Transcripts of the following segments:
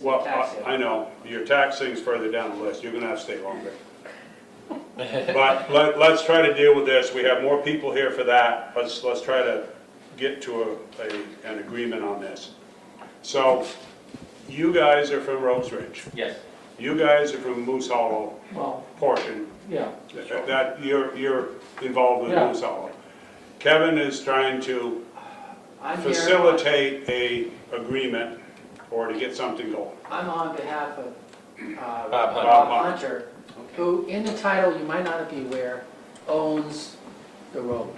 Well, Tax it. I know, your tax thing's further down the list, you're gonna have to stay longer. But let's try to deal with this, we have more people here for that, let's try to get to an agreement on this. So, you guys are from Rose Ridge, Yes. you guys are from Moose Hollow Well, portion, yeah, that, you're involved with Yeah. Moose Hollow. Kevin is trying to I'm here, facilitate a agreement or to get something going. I'm on behalf of Bob Bob Hunter, who in the title, you might not be aware, owns the road.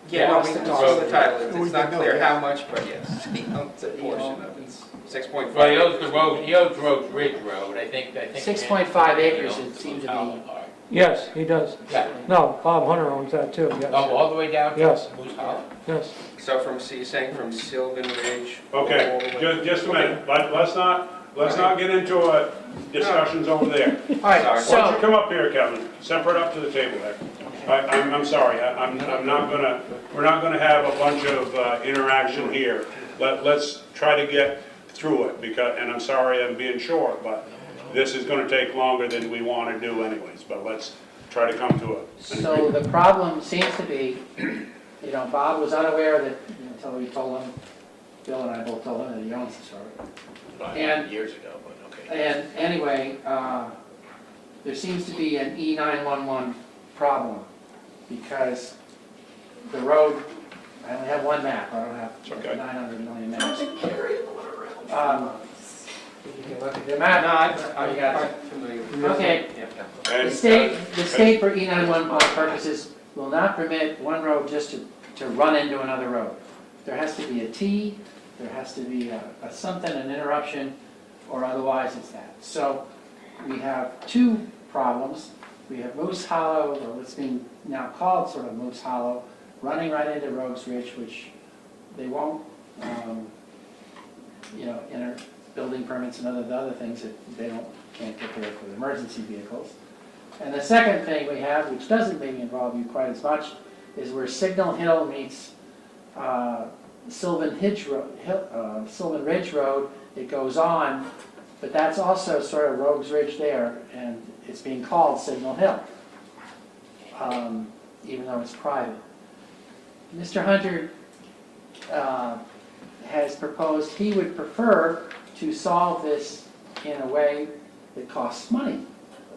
Yeah, no, Lost we the saw title. the title, it's We not did know clear that. how much, but yes, he owns a portion of it, 6.5. Well, he owns the road, he owns Rose Ridge Road, I think. 6.5 acres, it seemed to be. Yes, he does. Yeah, No, Bob Hunter owns that too, oh, yes, all the way down to Yes. Moose Hollow? yes. So from, so you're saying from Sylvan Ridge? Okay, all the way- just a minute, let's not get into discussions over there. All right, Sorry. Why don't you so, come up here, Kevin, separate up to the table there. I'm sorry, I'm not gonna, we're not gonna have a bunch of interaction here. Let's try to get through it, because, and I'm sorry I'm being short, but this is gonna take longer than we wanna do anyways, but let's try to come to an so agreement. the problem seems to be, you know, Bob was unaware that, until we told him, Bill and I both told him that he owns this road. And- Years ago, but okay. And anyway, there seems to be an E911 problem, because the road, I only have one map, I don't have It's okay. 900 million maps. You can look at the map. No, Oh, you got it. I'm familiar with it. Okay. Yeah. And, The state for E911 purposes will not permit one road just to run into another road. There has to be a T, there has to be a something, an interruption, or otherwise it's that. So we have two problems. We have Moose Hollow, or what's being now called sort of Moose Hollow, running right into Rogues Ridge, which they won't, enter building permits and other things that they can't get there for the emergency vehicles. And the second thing we have, which doesn't maybe involve you quite as much, is where Signal Hill meets Sylvan Ridge Road. It goes on, but that's also sort of Rogues Ridge there, and it's being called Signal Hill, even though it's private. Mr. Hunter has proposed he would prefer to solve this in a way that costs money,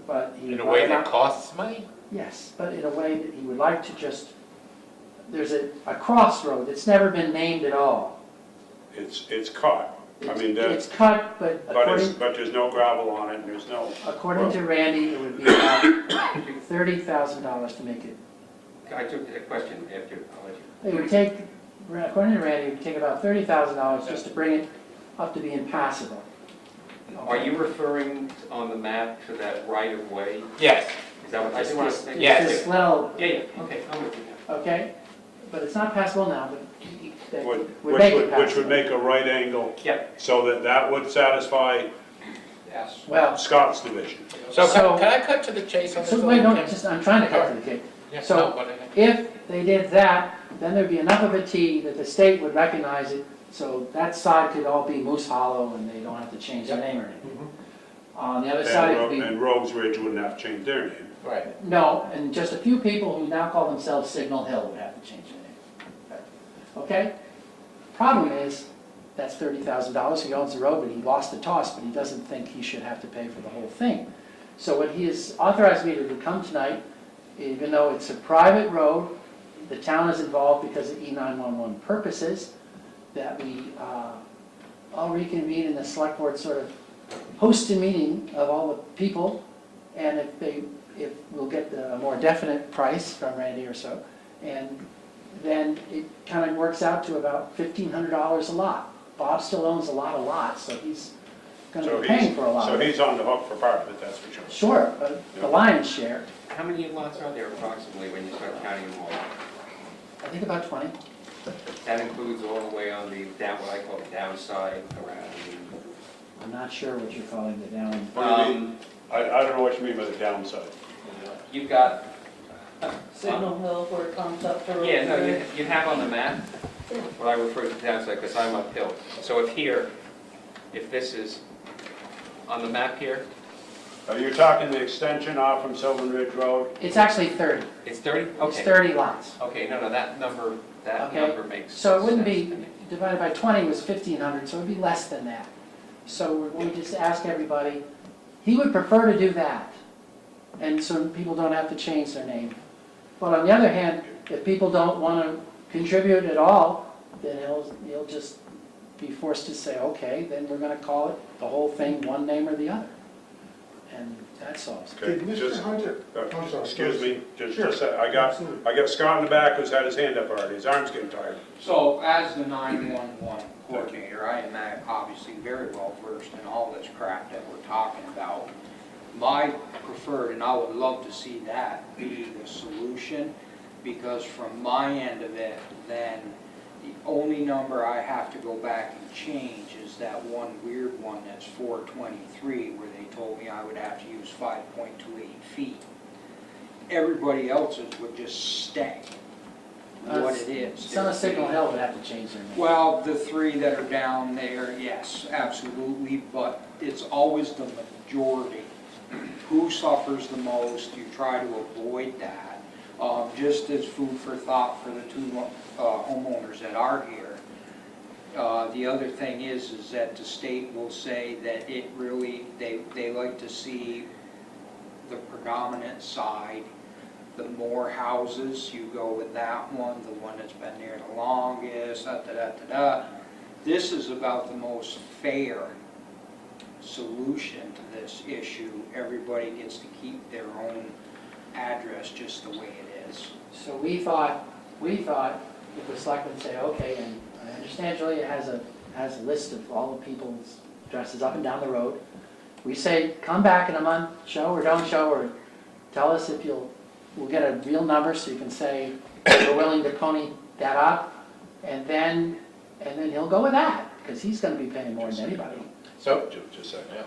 but he would In a way rather that not- costs money? Yes, but in a way that he would like to just, there's a crossroad that's never been named at all. it's cut, I mean, It's cut, but but there's no gravel on it, and there's no, according to Randy, it would be about $30,000 to make it. I took a question after, I'll let you. It would take, according to Randy, it would take about $30,000 just to bring it up to being passable. Are you referring on the map to that right of way? Yes. Is that what I It's think? this- it's Yes. this little, Yeah, yeah, okay, I'm with you now. okay, but it's not passable now, but that which would make it would passable. make a right angle, Yep. so that would satisfy Yes. Well, Scott's division. So So- can I cut to the chase on this? so a wait, little, no, Tim? just, I'm trying to cut to the cake. Yeah, so- no, but If they did that, then there'd be enough of a T that the state would recognize it, so that side could all be Moose Hollow and they don't have to change their name or anything. On the other side, it would be, And Rogues Ridge wouldn't have to change their name. Right. no, and just a few people who now call themselves Signal Hill would have to change their name. Okay? Problem is, that's $30,000, he owns the road, but he lost the toss, but he doesn't think he should have to pay for the whole thing. So what he has authorized me to do, come tonight, even though it's a private road, the town is involved because of E911 purposes, that we all reconvene in the select board, sort of host a meeting of all the people, and if we'll get a more definite price from Randy or so, and then it kind of works out to about $1,500 a lot. Bob still owns a lot of lots, so he's going to So be paying for a lot So of it. he's on the hook for part of it, that's for sure. Sure, but the lion's share, How many lots are there approximately when you start counting them all? I think about 20. That includes all the way on the down, what I call the downside around I'm not sure what you're calling the down. What do you mean? I don't know what you mean by the downside. You've got, Signal Hill where it comes up to. yeah, no, you have on the map what I refer to downside because I'm uphill. So if here, if this is On the map here, You're talking the extension off from Sylvan Ridge Road? It's actually 30. it's 30? It's Okay. 30 lots. Okay, no, that number Okay. makes sense. So it wouldn't to be, me. divided by 20 was 1,500, so it would be less than that. So we're going to just ask everybody, he would prefer to do that, and so people don't have to change their name. But on the other hand, if people don't want to contribute at all, then he'll just be forced to say, okay, then we're going to call it, the whole thing, one name or the other. And that solves it. Okay, Did Mr. just, Hunter, I'm sorry. excuse me, just Sure. a sec. I got Scott in the back who's had his hand up already, his arm's getting tired. So as the 911 coordinator, I am obviously very well versed in all this crap that we're talking about. My preferred, and I would love to see that be the solution, because from my end of it, then the only number I have to go back and change is that one weird one that's 423, where they told me I would have to use 5.28 feet. Everybody else's would just stay what it is. Some of Signal Hill would have to change their name. Well, the three that are down there, yes, absolutely, but it's always the majority. Who suffers the most, you try to avoid that. Just as food for thought for the two homeowners that are here. The other thing is that the state will say that it really, they like to see the predominant side. The more houses, you go with that one, the one that's been there the longest, da-da-da-da-da. This is about the most fair solution to this issue. Everybody gets to keep their own address just the way it is. So we thought if the selectmen say, okay, and I understand Julia has a list of all the people's addresses up and down the road. We say, come back in a month, show or don't show, or tell us if we'll get a real number so you can say, we're willing to pony that up, and then he'll go with that, because he's gonna be paying more than anybody. So, Just a second.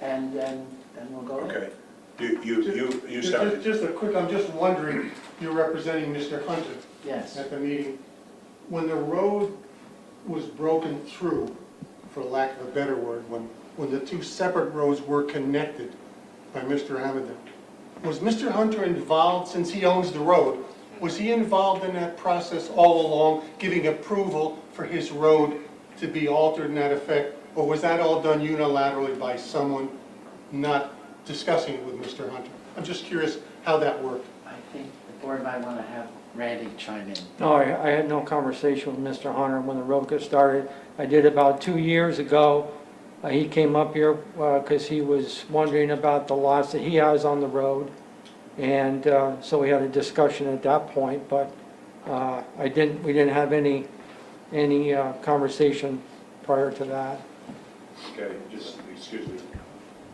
And then we'll go there. Okay. You started. Just a quick, I'm just wondering, you're representing Mr. Hunter Yes. at the meeting. When the road was broken through, for lack of a better word, when the two separate roads were connected by Mr. Amador, was Mr. Hunter involved, since he owns the road, was he involved in that process all along, giving approval for his road to be altered in that effect? Or was that all done unilaterally by someone not discussing it with Mr. Hunter? I'm just curious how that worked. I think the board might want to have Randy chime in. No, I had no conversation with Mr. Hunter when the road got started. I did about 2 years ago. He came up here because he was wondering about the lots that he has on the road. And so we had a discussion at that point, but we didn't have any conversation prior to that. Okay, just, excuse me.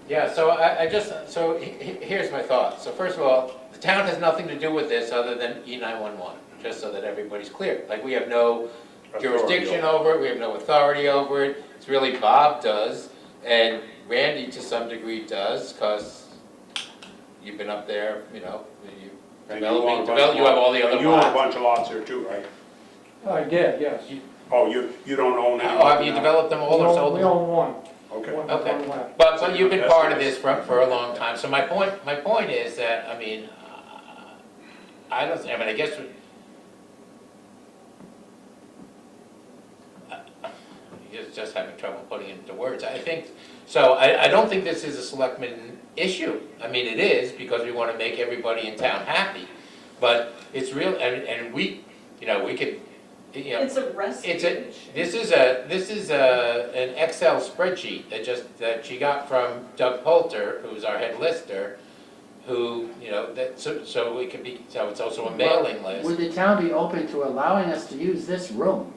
yeah, so here's my thought. So first of all, the town has nothing to do with this other than E911, just so that everybody's clear. Like, we have no jurisdiction over it, we have no authority over it. It's really Bob does, and Randy to some degree does, because you've been up there, you And you own a bunch of you have all the lots. other And you own a lots. bunch of lots here too, right? I did, yes. Oh, you don't own any? Oh, have you developed them all or sold We them? own one. Okay. Okay. One left. But you've been part of this for a long time, so my point is that, I mean, I guess, you're just having trouble putting it into words, I think, so I don't think this is a selectman issue. I mean, it is, because we want to make everybody in town happy, but it's real, and we could, It's a rescue issue. this is an Excel spreadsheet that she got from Doug Poulter, who's our head lister, who, so it could be, so it's also a mailing list. Would the town be open to allowing us to use this room?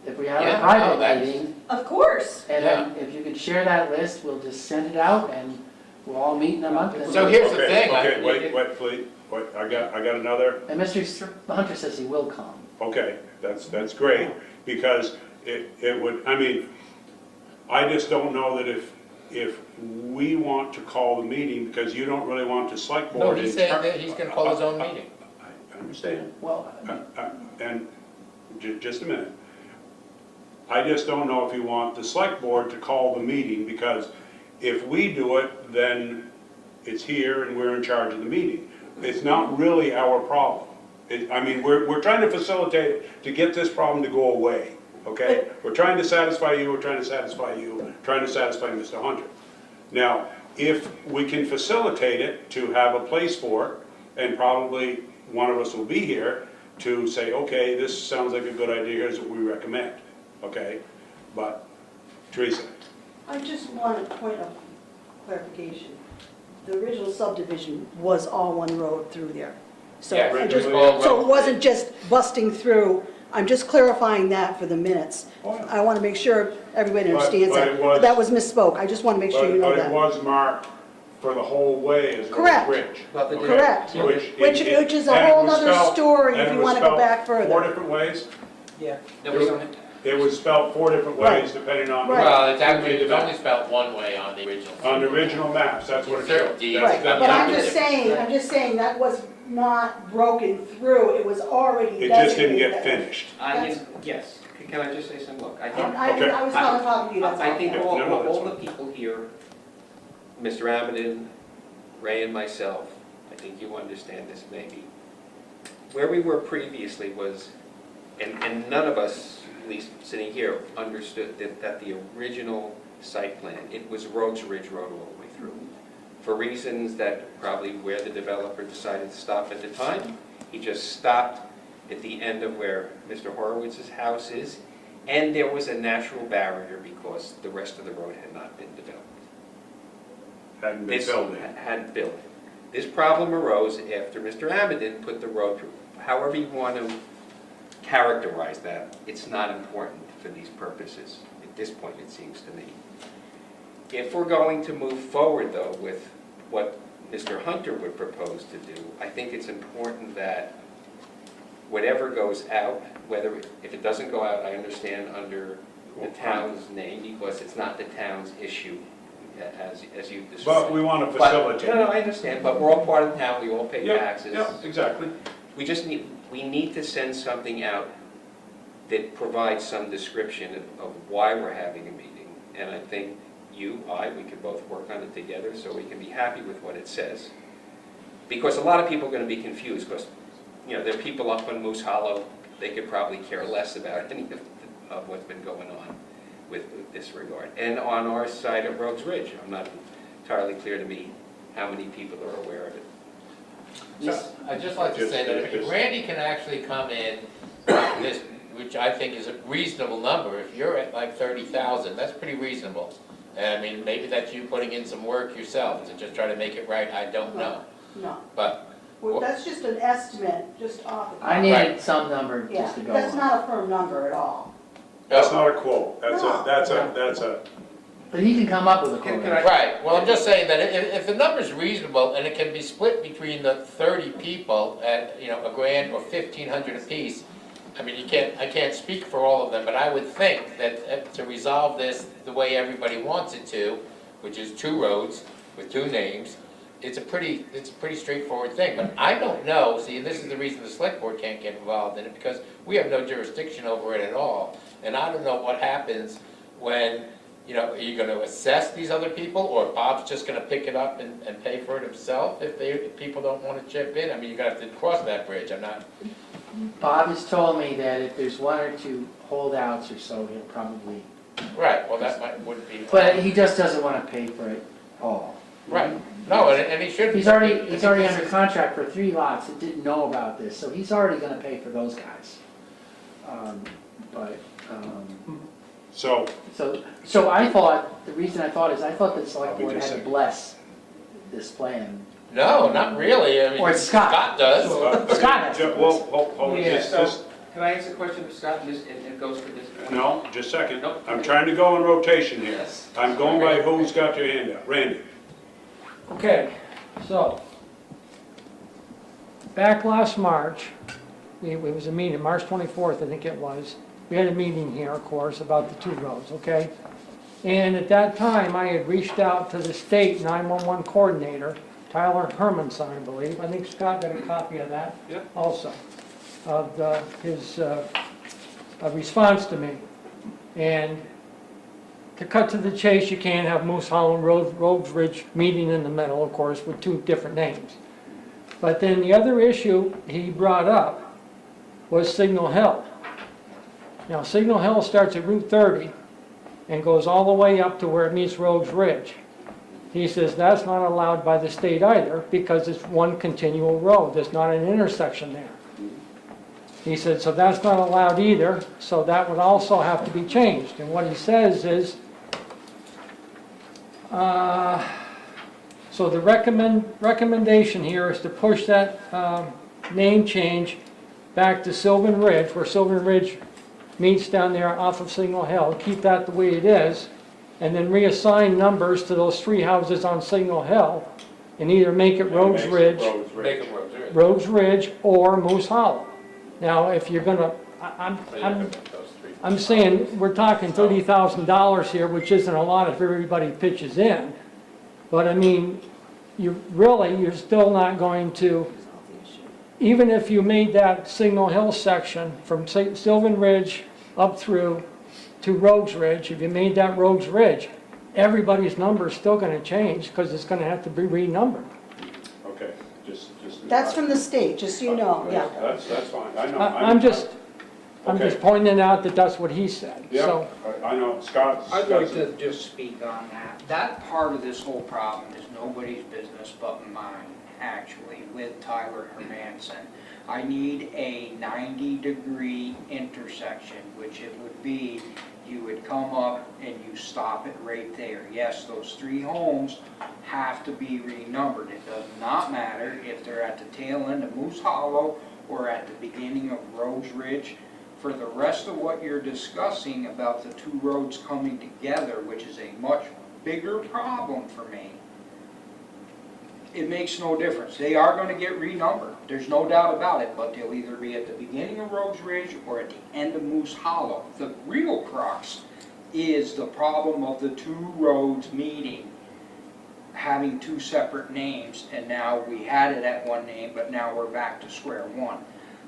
If we have Yeah, a no, private that's- meeting, Of course. and then if you could share that list, we'll just send it out and we'll all meet in a month. and- So here's the Okay, thing, okay, wait, please, wait, I got another. And Mr. Hunter says he will come. Okay, that's great, because it would, I mean, I just don't know that if we want to call the meeting, because you don't really want the select No, board. he's saying that he's gonna call his own meeting. I understand, Well, and just a minute. I just don't know if you want the select board to call the meeting, because if we do it, then it's here and we're in charge of the meeting. It's not really our problem. I mean, we're trying to facilitate it to get this problem to go away, okay? We're trying to satisfy you, we're trying to satisfy you, trying to satisfy Mr. Hunter. Now, if we can facilitate it to have a place for it, and probably one of us will be here to say, okay, this sounds like a good idea, here's what we recommend, okay? But, Teresa? I just want a point of clarification. The original subdivision was all one road through there. So Yeah, I just, well, so it wasn't just busting through. I'm just clarifying that for the minutes. Oh, yeah. I want to make sure everybody But understands it was- that. That was misspoke. I just want to make sure you know But it that. was marked for the whole way as Correct. Rose Ridge. Well, the- okay? Correct. Which is a and it whole was nother spelled- story and if it you was want to go spelled back Four further. different ways? Yeah. It was spelled 4 different Right. ways depending on. Right. Well, it's who actually, made it's the only map. spelled one way on the original. On the original maps, that's what it showed. Right. Right, That's- but I'm Yeah. just saying that was not broken through. It was already It just didn't designated get that way. finished. Yes, can I just say something? Look, I think, Okay. I was talking to you, that's all. I think Yeah, no, no, that's all the people here, Mr. Amadin, Ray and myself, I think you understand this maybe. Where we were previously was, and none of us, at least sitting here, understood that the original site plan, it was Rhodes Ridge Road all the way through. For reasons that probably where the developer decided to stop at the time, he just stopped at the end of where Mr. Horowitz's house is, and there was a natural barrier because the rest of the road had not been developed. Hadn't been This filled in. hadn't built. This problem arose after Mr. Amadin put the road through. However you want to characterize that, it's not important for these purposes. At this point, it seems to me. If we're going to move forward, though, with what Mr. Hunter would propose to do, I think it's important that whatever goes out, whether, if it doesn't go out, I understand under the town's name, because it's not the town's issue, as you described. But we want to But- facilitate. No, I understand, but we're all part of the town, we all pay Yeah, taxes. yeah, exactly. We need to send something out that provides some description of why we're having a meeting. And I think we could both work on it together so we can be happy with what it says. Because a lot of people are going to be confused, because, you know, there are people up on Moose Hollow, they could probably care less about any of what's been going on with this regard. And on our side of Rhodes Ridge, I'm not entirely clear to me how many people are aware of it. I'd just like to say that if Randy can actually come in, this, which I think is a reasonable number, if you're at like 30,000, that's pretty reasonable. And I mean, maybe that's you putting in some work yourself to just try to make it right, I don't know. No, But, well, that's just an estimate, just off the top. I needed some number Yeah, just to go that's on. not a firm number at all. That's not a quote. That's No. that's a, But he can come up with a quote. Can I- right, well, I'm just saying that if the number's reasonable and it can be split between the 30 people at, you know, $1,000 or 1,500 apiece, I mean, I can't speak for all of them, but I would think that to resolve this the way everybody wants it to, which is 2 roads with 2 names, it's a pretty straightforward thing. But I don't know, see, and this is the reason the select board can't get involved in it, because we have no jurisdiction over it at all. And I don't know what happens when, you know, are you gonna assess these other people, or Bob's just gonna pick it up and pay for it himself if people don't wanna chip in? I mean, you're gonna have to cross that bridge, I'm not. Bob has told me that if there's 1 or 2 holdouts or so, he'll probably, Right, well, wouldn't be. but he just doesn't want to pay for it all. Right, no, and he should. He's already under contract for 3 lots that didn't know about this, so he's already gonna pay for those guys. So I thought, the reason I thought is, I thought the select board had to bless this plan. No, not really, I mean. Or Scott. Scott does. Scott has to well, hold Yeah, just, so- just, Can I ask a question for Scott, and it goes for this? no, just a second. Nope. I'm trying to go in rotation here. Yes. I'm going by who's got your hand up. Randy? Okay, so, back last March, it was a meeting, March 24th, I think it was. We had a meeting here, of course, about the 2 roads, okay? And at that time, I had reached out to the state 911 coordinator, Tyler Hermanson, I believe. I think Scott got a copy of that Yep. also, of his response to me. And to cut to the chase, you can't have Moose Hollow and Rhodes Ridge meeting in the middle, of course, with two different names. But then the other issue he brought up was Signal Hill. Now, Signal Hill starts at Route 30 and goes all the way up to where it meets Rhodes Ridge. He says that's not allowed by the state either because it's one continual road. There's not an intersection there. He said, so that's not allowed either, so that would also have to be changed. And what he says is, so the recommendation here is to push that name change back to Sylvan Ridge, where Sylvan Ridge meets down there off of Signal Hill, keep that the way it is, and then reassign numbers to those three houses on Signal Hill, and either make it Rhodes Ridge, Make them Rhodes Ridge. Rhodes Ridge, or Moose Hollow. Now, if you're gonna, I'm saying, we're talking $30,000 here, which isn't a lot if everybody pitches in. But I mean, you're still not going to, even if you made that Signal Hill section from Sylvan Ridge up through to Rhodes Ridge, if you made that Rhodes Ridge, everybody's number is still gonna change because it's gonna have to be renumbered. Okay, just. That's from the state, just so you know, yeah. That's fine, I know. I'm just Okay. pointing out that that's what he said, Yeah, so. I know, Scott. I'd like to just speak on that. That part of this whole problem is nobody's business but mine, actually, with Tyler Hermanson. I need a 90-degree intersection, which it would be, you would come up and you stop it right there. Yes, those three homes have to be renumbered. It does not matter if they're at the tail end of Moose Hollow or at the beginning of Rhodes Ridge. For the rest of what you're discussing about the two roads coming together, which is a much bigger problem for me, it makes no difference. They are going to get renumbered. There's no doubt about it, but they'll either be at the beginning of Rhodes Ridge or at the end of Moose Hollow. The real crux is the problem of the two roads meeting, having two separate names, and now we had it at one name, but now we're back to square one.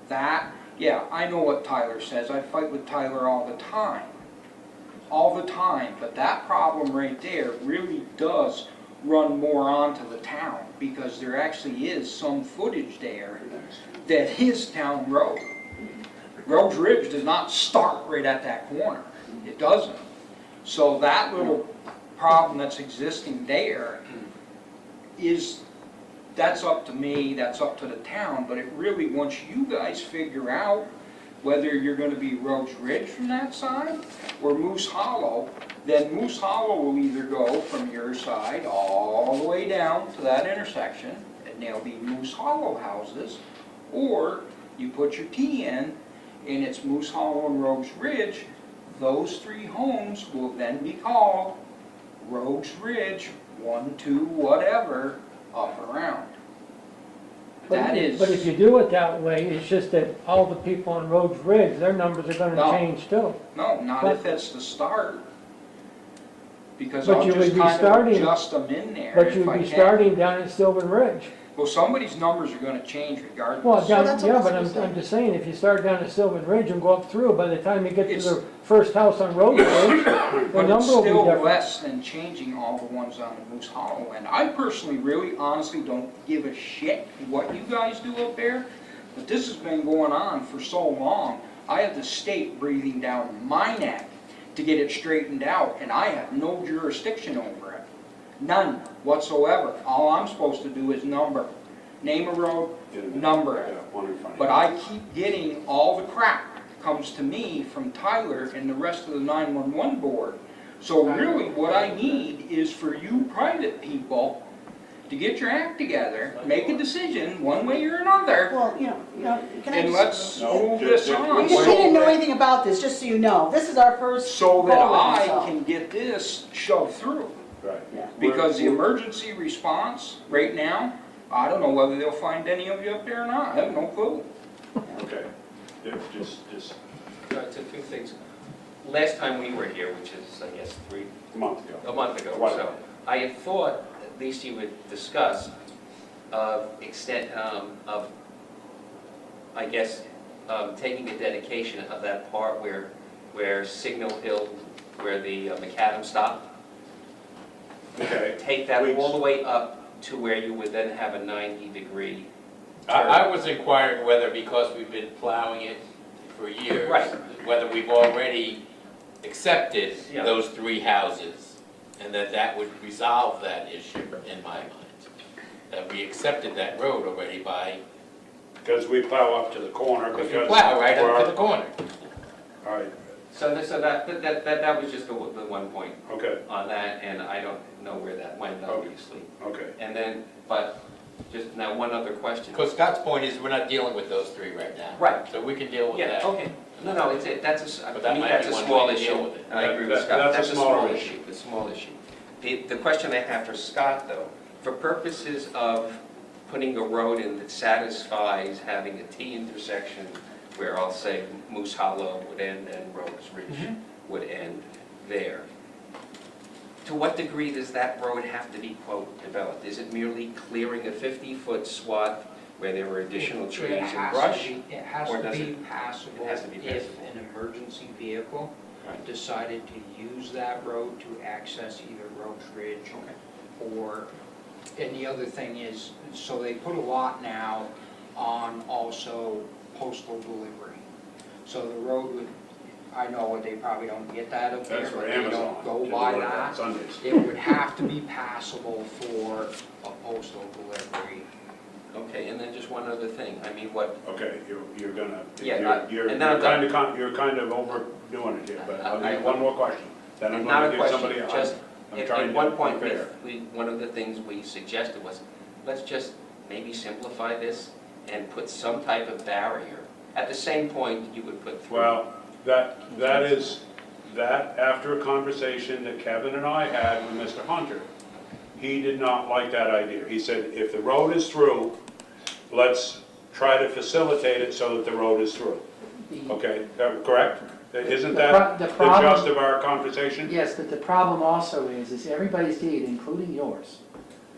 That, yeah, I know what Tyler says. I fight with Tyler all the time. All the time. But that problem right there really does run more onto the town, because there actually is some footage there that is town road. Rhodes Ridge does not start right at that corner. It doesn't. So that little problem that's existing there is, that's up to me, that's up to the town, but it really, once you guys figure out whether you're gonna be Rhodes Ridge from that side or Moose Hollow, then Moose Hollow will either go from your side all the way down to that intersection, and there'll be Moose Hollow houses, or you put your T in, and it's Moose Hollow and Rhodes Ridge. Those three homes will then be called Rhodes Ridge, 1, 2, whatever, up around. That is. But if you do it that way, it's just that all the people on Rhodes Ridge, their numbers are gonna No. change too. No, not if it's the start. Because But I'll you would just be kind of starting- adjust them in there But if you'd I be can. starting down at Sylvan Ridge. Well, somebody's numbers are gonna change regardless. Well, So that's what yeah, I was but gonna I'm say. just saying, if you start down at Sylvan Ridge and go up through, by the time you get to It's- the first house on Rhodes Ridge, the But it's number will be still different. less than changing all the ones on the Moose Hollow end. I personally, really, honestly don't give a shit what you guys do up there, but this has been going on for so long. I have the state breathing down my neck to get it straightened out, and I have no jurisdiction over it. None whatsoever. All I'm supposed to do is name a road, number it. But I keep getting all the crap comes to me from Tyler and the rest of the 911 board. So really what I need is for you private people to get your act together, make a decision one way or another, Well, can I and just, let's move this on. we didn't know anything about this, just so you know. This is our first So that go-around, I so. can get this shoved through. Right. Yeah. Because the emergency response right now, I don't know whether they'll find any of you up there or not. I have no clue. Okay, yeah, just To two things. Last time we were here, which is, I guess, a month ago. a month ago or Right. so, I had thought at least you would discuss extent of, I guess, taking the dedication of that part where Signal Hill where the macadam stop. Okay. Take that Weeks. all the way up to where you would then have a 90-degree turn. I was inquiring whether, because we've been plowing it for years. Right. Whether we've already accepted Yeah. those 3 houses, and that would resolve that issue in my mind. That we accepted that road already by, Because we plow up to the corner because because. we plow right up to we're- the corner. All right, So that was just the one point okay, on that, and I don't know where that went, obviously. okay. And then, but, just now, one other question. Because Scott's point is, we're not dealing with those 3 right now. Right. So we can deal with Yeah, that. okay. No, that's But to that me, might that's be a one small way to deal issue. with it. And I agree with That- Scott, that's a smaller issue. a small issue. The question I have for Scott, though, for purposes of putting a road in that satisfies having a T intersection where I'll say Moose Hollow would end and Rose Ridge would end there. To what degree does that road have to be, quote, developed? Is it merely clearing a 50-foot swath where there were additional trees It and has brush? to be- It has or to does be it- passable it has to be if passable. an emergency vehicle Right. decided to use that road to access either Rose Ridge or, and the other thing is, so they put a lot now on also postal delivery. So the road would, I know they probably don't get that up there, That's for but they Amazon. don't go to by deliver that. on Sundays. It would have to be passable for a postal delivery. Okay, and then just one other thing, I mean, what, Okay, you're gonna, Yeah, you're and then I'm done. you're kind of overdoing it here, but I'll I- need one more question. Then I'm not gonna a give question, somebody, just, I'm at trying one to point, be fair. one of the things we suggested was, let's just maybe simplify this and put some type of barrier. At the same point, you would put through. Well, that after a conversation that Kevin and I had with Mr. Hunter, he did not like that idea. He said, if the road is through, let's try to facilitate it so that the road is through. Okay, correct? Isn't that The the problem- gist of our conversation? Yes, but the problem also is everybody's deed, including yours,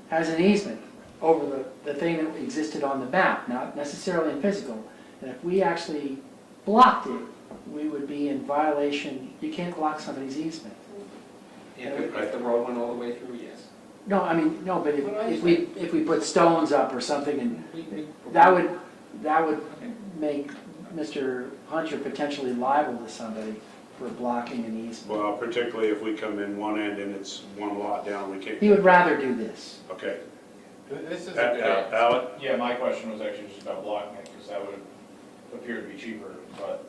has an easement over the thing that existed on the map, not necessarily in physical. And if we actually blocked it, we would be in violation. You can't block somebody's easement. If the road went all the way through, yes. No, I mean, no, but if we put stones up or something, and that would make Mr. Hunter potentially liable to somebody for blocking an easement. Well, particularly if we come in one end and it's one lot down, we can't. He would rather do this. Okay. This is a good answer. Alec? Yeah, my question was actually just about blocking it, because that would appear to be cheaper, but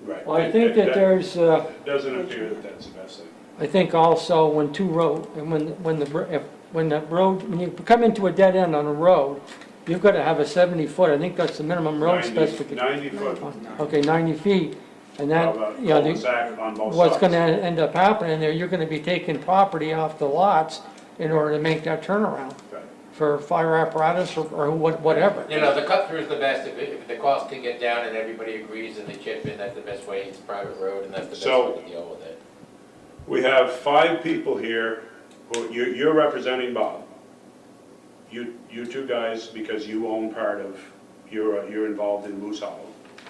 Right. Well, I think that there's, It doesn't appear that that's the best thing. I think also when two road, and when the road, when you come into a dead end on a road, you've got to have a 70-foot, I think that's the minimum road 90 specification. 90 foot. Okay, 90 feet, and How that, about you know, cul-de-sac on both what's gonna sides? end up happening there, you're gonna be taking property off the lots in order to make that turnaround Right. for fire apparatus or whatever. You know, the cut through is the best, if the cost can get down and everybody agrees and they chip in, that's the best way, it's a private road and that's the best So- way to deal with it. We have 5 people here, who, you're representing Bob. You two guys, because you own part of, you're involved in Moose Hollow.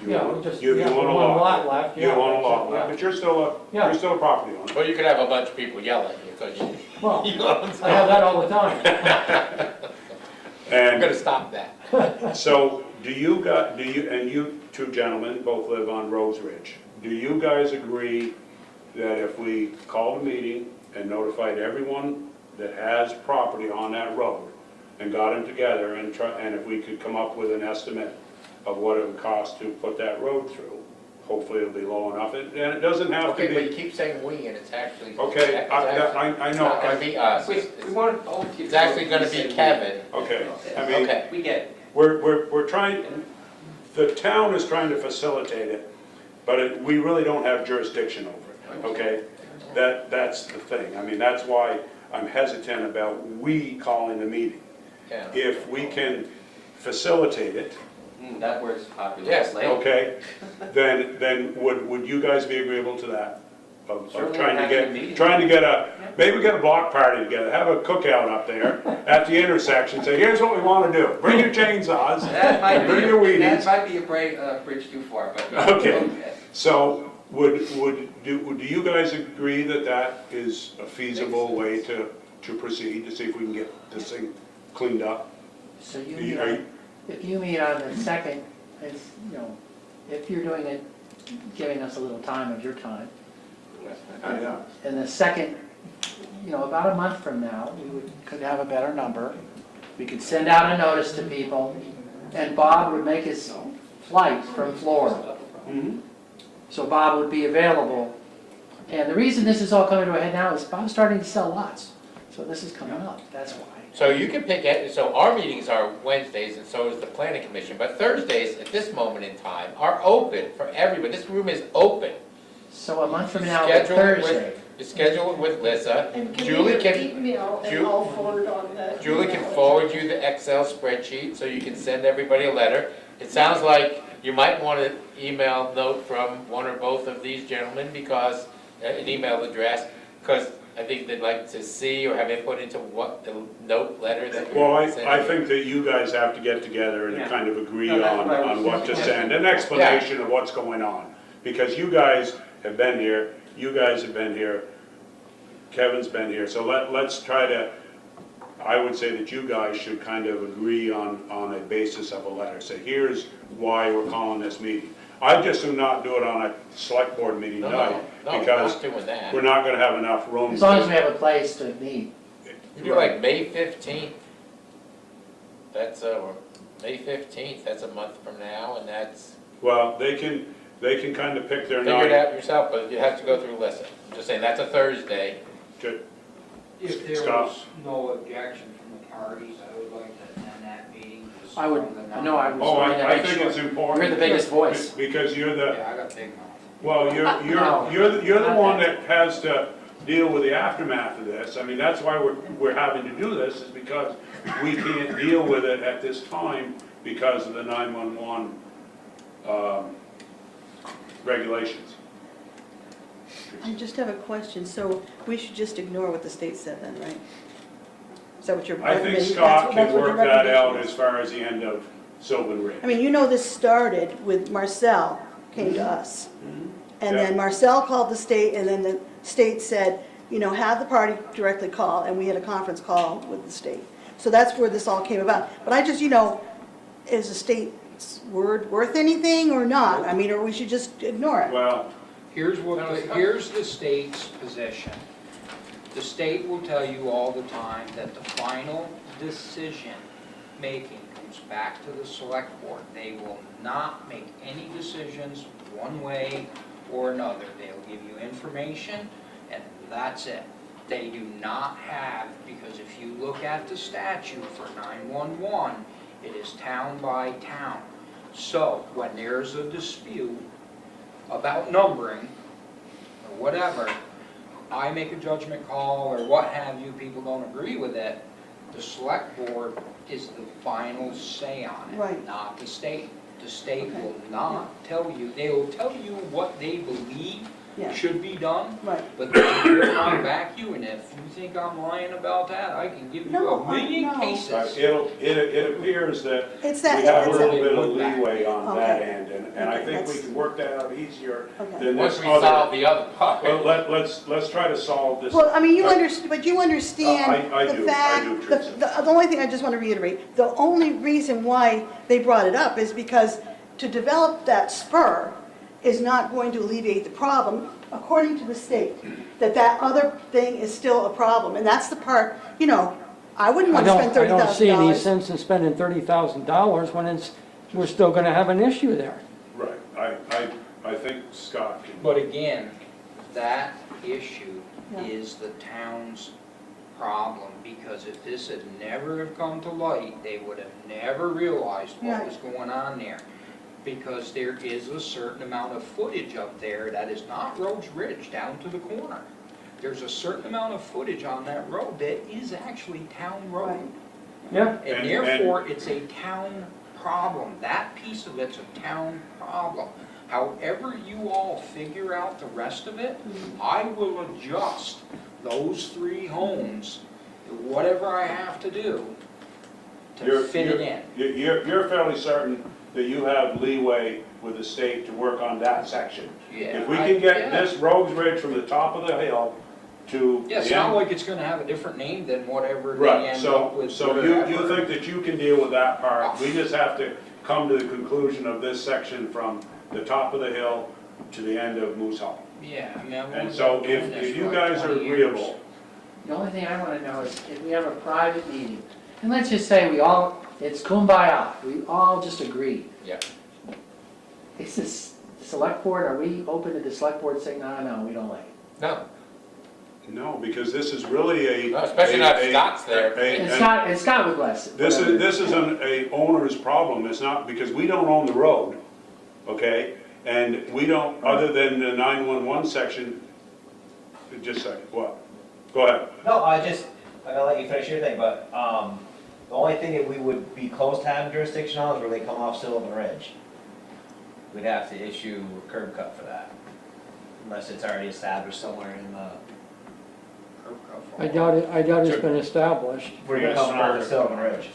You Yeah, own- we just, you yeah, own a one lot left, You yeah. own a that's lot it, left, yeah. but you're still Yeah. a property owner. Or you could have a bunch of people yell at you, because you, Well, you own I have that all the time. I'm And gonna stop that. so, and you two gentlemen both live on Rose Ridge. Do you guys agree that if we called a meeting and notified everyone that has property on that road and got them together and if we could come up with an estimate of what it would cost to put that road through, hopefully it'll be low enough, and it doesn't have to Okay, but you be. keep saying we, and it's actually. Okay, it's I It's know, not gonna be us. We want both. It's actually gonna be Kevin. okay, I mean, Okay. We get it. we're trying, the town is trying to facilitate it, but we really don't have jurisdiction over it, okay? That's the thing, I mean, that's why I'm hesitant about we calling the meeting. Yeah. If we can facilitate it, That works popular. Yes, okay, then would you guys be agreeable to that? Of Certainly trying to having a meeting. maybe get a block party together, have a cookout up there at the intersection, say, here's what we wanna do, bring your chainsaws, That might bring your weed that eats. might be a bridge too far, but. Okay. So do you guys agree that that is a feasible way to proceed, to see if we can get this thing cleaned up? So you Do meet you- are on, you- if you meet on the second, it's, you know, if you're doing it, giving us a little time of your time, Yeah. and the second, you know, about a month from now, could have a better number. We could send out a notice to people, and Bob would make his flight from Florida. Mhm. So Bob would be available. And the reason this is all coming to a head now is Bob's starting to sell lots. So this is coming up, that's why. So you can pick it, so our meetings are Wednesdays and so is the planning commission, but Thursdays at this moment in time are open for everyone. This room is open. So a month from now, Schedule it with- Thursday. You schedule it with Lisa. And can Julie you can, email and Ju- I'll forward on that? Julie can email. forward you the Excel spreadsheet so you can send everybody a letter. It sounds like you might want an email note from one or both of these gentlemen because, an email address, because I think they'd like to see or have input into what the note letter that Well, you're sending. I think that you guys have to get together and Yeah. kind of agree No, that's on what I was what to thinking. send, an explanation of what's going on. Because you guys have been here, you guys have been here, Kevin's been here, so let's try to, I would say that you guys should kind of agree on a basis of a letter. Say, here's why we're calling this meeting. I just do not do it on a select board meeting No, night, no, because not doing that. we're not gonna have enough room. As long as we have a place to meet. You do like May 15th. That's, or May 15th, that's a month from now, and that's, Well, they can kind of pick their figure it night. out yourself, but you have to go through Lissa. I'm just saying, that's a Thursday. If there Scott? was no objection from the parties, I would like to attend that meeting. just I would, from the I know I was Oh, trying to I make think sure. it's important. You're the biggest voice. Because you're the, Yeah, I got big mouth. well, No. you're the one that has to deal with the aftermath of this. I mean, that's why we're having to do this, is because we can't deal with it at this time because of the 911 regulations. I just have a question, so we should just ignore what the state said then, right? Is that what you're I think recommending? Scott That's can what your work that out recommendation as far as the end of Sylvan Ridge. is? I mean, you know this started with Marcel came to us. And Yeah. then Marcel called the state, and then the state said, you know, have the party directly call, and we had a conference call with the state. So that's where this all came about. But I just, you know, is the state's word worth anything or not? I mean, or we should just ignore it? Well, Here's the state's position. The state will tell you all the time that the final decision-making comes back to the select board. They will not make any decisions one way or another. They'll give you information, and that's it. They do not have, because if you look at the statute for 911, it is town by town. So when there's a dispute about numbering, or whatever, I make a judgment call, or what have you, people don't agree with it, the select board is the final say on it, Right. not the state. The state Okay. will not tell you, they will tell you what they believe Yeah, should be done, right. but they will not back you, and if you think I'm lying about that, I can give you No, a million no. cases. it appears that It's we that, have a it's little that, bit of leeway on that Okay. end, and I Okay, think we that's- can work that out easier okay. than Once this we solve other. the other part. Well, let's try to solve this. Well, I mean, you Uh, understand, but you understand I the do, fact, I do, Teresa. the only thing I just want to reiterate, the only reason why they brought it up is because to develop that spur is not going to alleviate the problem, according to the state, that other thing is still a problem, and that's the part, you know, I wouldn't want to spend I don't see any $30,000. sense in spending $30,000 when we're still gonna have an issue there. Right, I think Scott can. But again, that issue Yeah. is the town's problem, because if this had never have come to light, they would have never realized what Right. was going on there. Because there is a certain amount of footage up there that is not Rhodes Ridge down to the corner. There's a certain amount of footage on that road that is actually town road. Right. Yeah, And And- therefore, it's a town problem. That piece of it's a town problem. However you all figure out the rest of it, I will adjust those 3 homes, whatever I have to do, to fit it in. You're fairly certain that you have leeway with the state to work on that section. Yeah, If we can get yeah. this Rogues Ridge from the top of the hill to Yeah, it's the not end. like it's gonna have a different name than whatever they Right, end up with. so you wherever. think that you can deal with that part? We just have to come to the conclusion of this section from the top of the hill to the end of Moose Hall. Yeah, I mean, I've And only so been doing if this you for like guys are 20 years. agreeable, The only thing I wanna know is if we have a private meeting, and let's just say we all, it's kumbaya, we all just agree. Yeah. Is this select board, are we open to the select board saying, no, we don't like it? No, no, because this is really a. No, especially not if a- Scott's there. It's not with Les. This whatever. is a owner's problem, it's not, because we don't own the road, okay? And we don't, other than the 911 section, just a second, what? Go ahead. No, I'm gonna let you finish your thing, but, the only thing that we would be close to having jurisdiction on is where they come off Sylvan Ridge. We'd have to issue a curb cut for that, unless it's already established somewhere in the, I doubt it's been established. where you're coming off of Sylvan Ridge.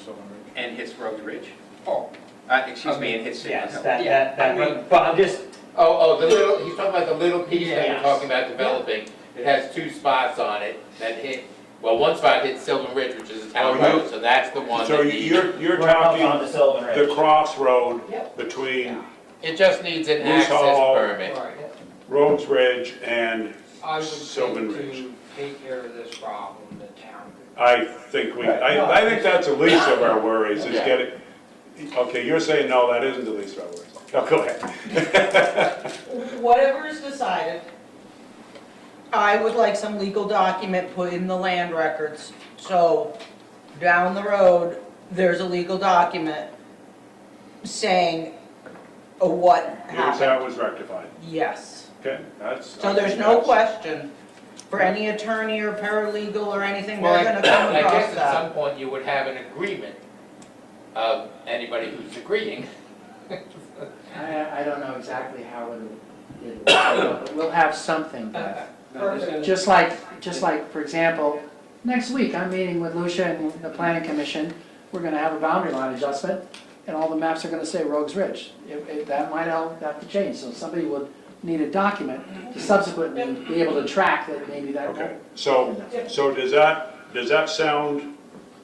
And hits Rogues Ridge? Oh, Excuse me, and hits Signal Yes, Hill. that road, but I'm just, Oh, the little, he's talking about the little piece that you're Yes. talking about developing. It has two spots on it that hit, well, one spot hits Sylvan Ridge, which is a town Oh, you- road, so that's the one So that needs. you're where it comes talking onto Sylvan the Ridge. crossroad Yep. between It just needs an Moose access Hall. permit. right. Rogues Ridge and I would Sylvan say Ridge. to take care of this problem, the town. I think I think that's the least of our worries, is Yeah. getting, okay, you're saying, no, that isn't the least of our worries. Oh, go ahead. Whatever is decided, I would like some legal document put in the land records. So down the road, there's a legal document saying what Here's how happened. it was rectified. Yes. Okay, that's. So there's no question for any attorney or paralegal or anything, Well, they're gonna come I across guess at that. some point you would have an agreement of anybody who's agreeing. I don't know exactly how it'll go, but we'll have something, Beth. Perfect. Just like, for example, next week, I'm meeting with Lucia and the planning commission. We're gonna have a boundary line adjustment, and all the maps are gonna say Rogues Ridge. That might all have to change, so somebody would need a document to subsequently be able to track that maybe that. Okay, so does that sound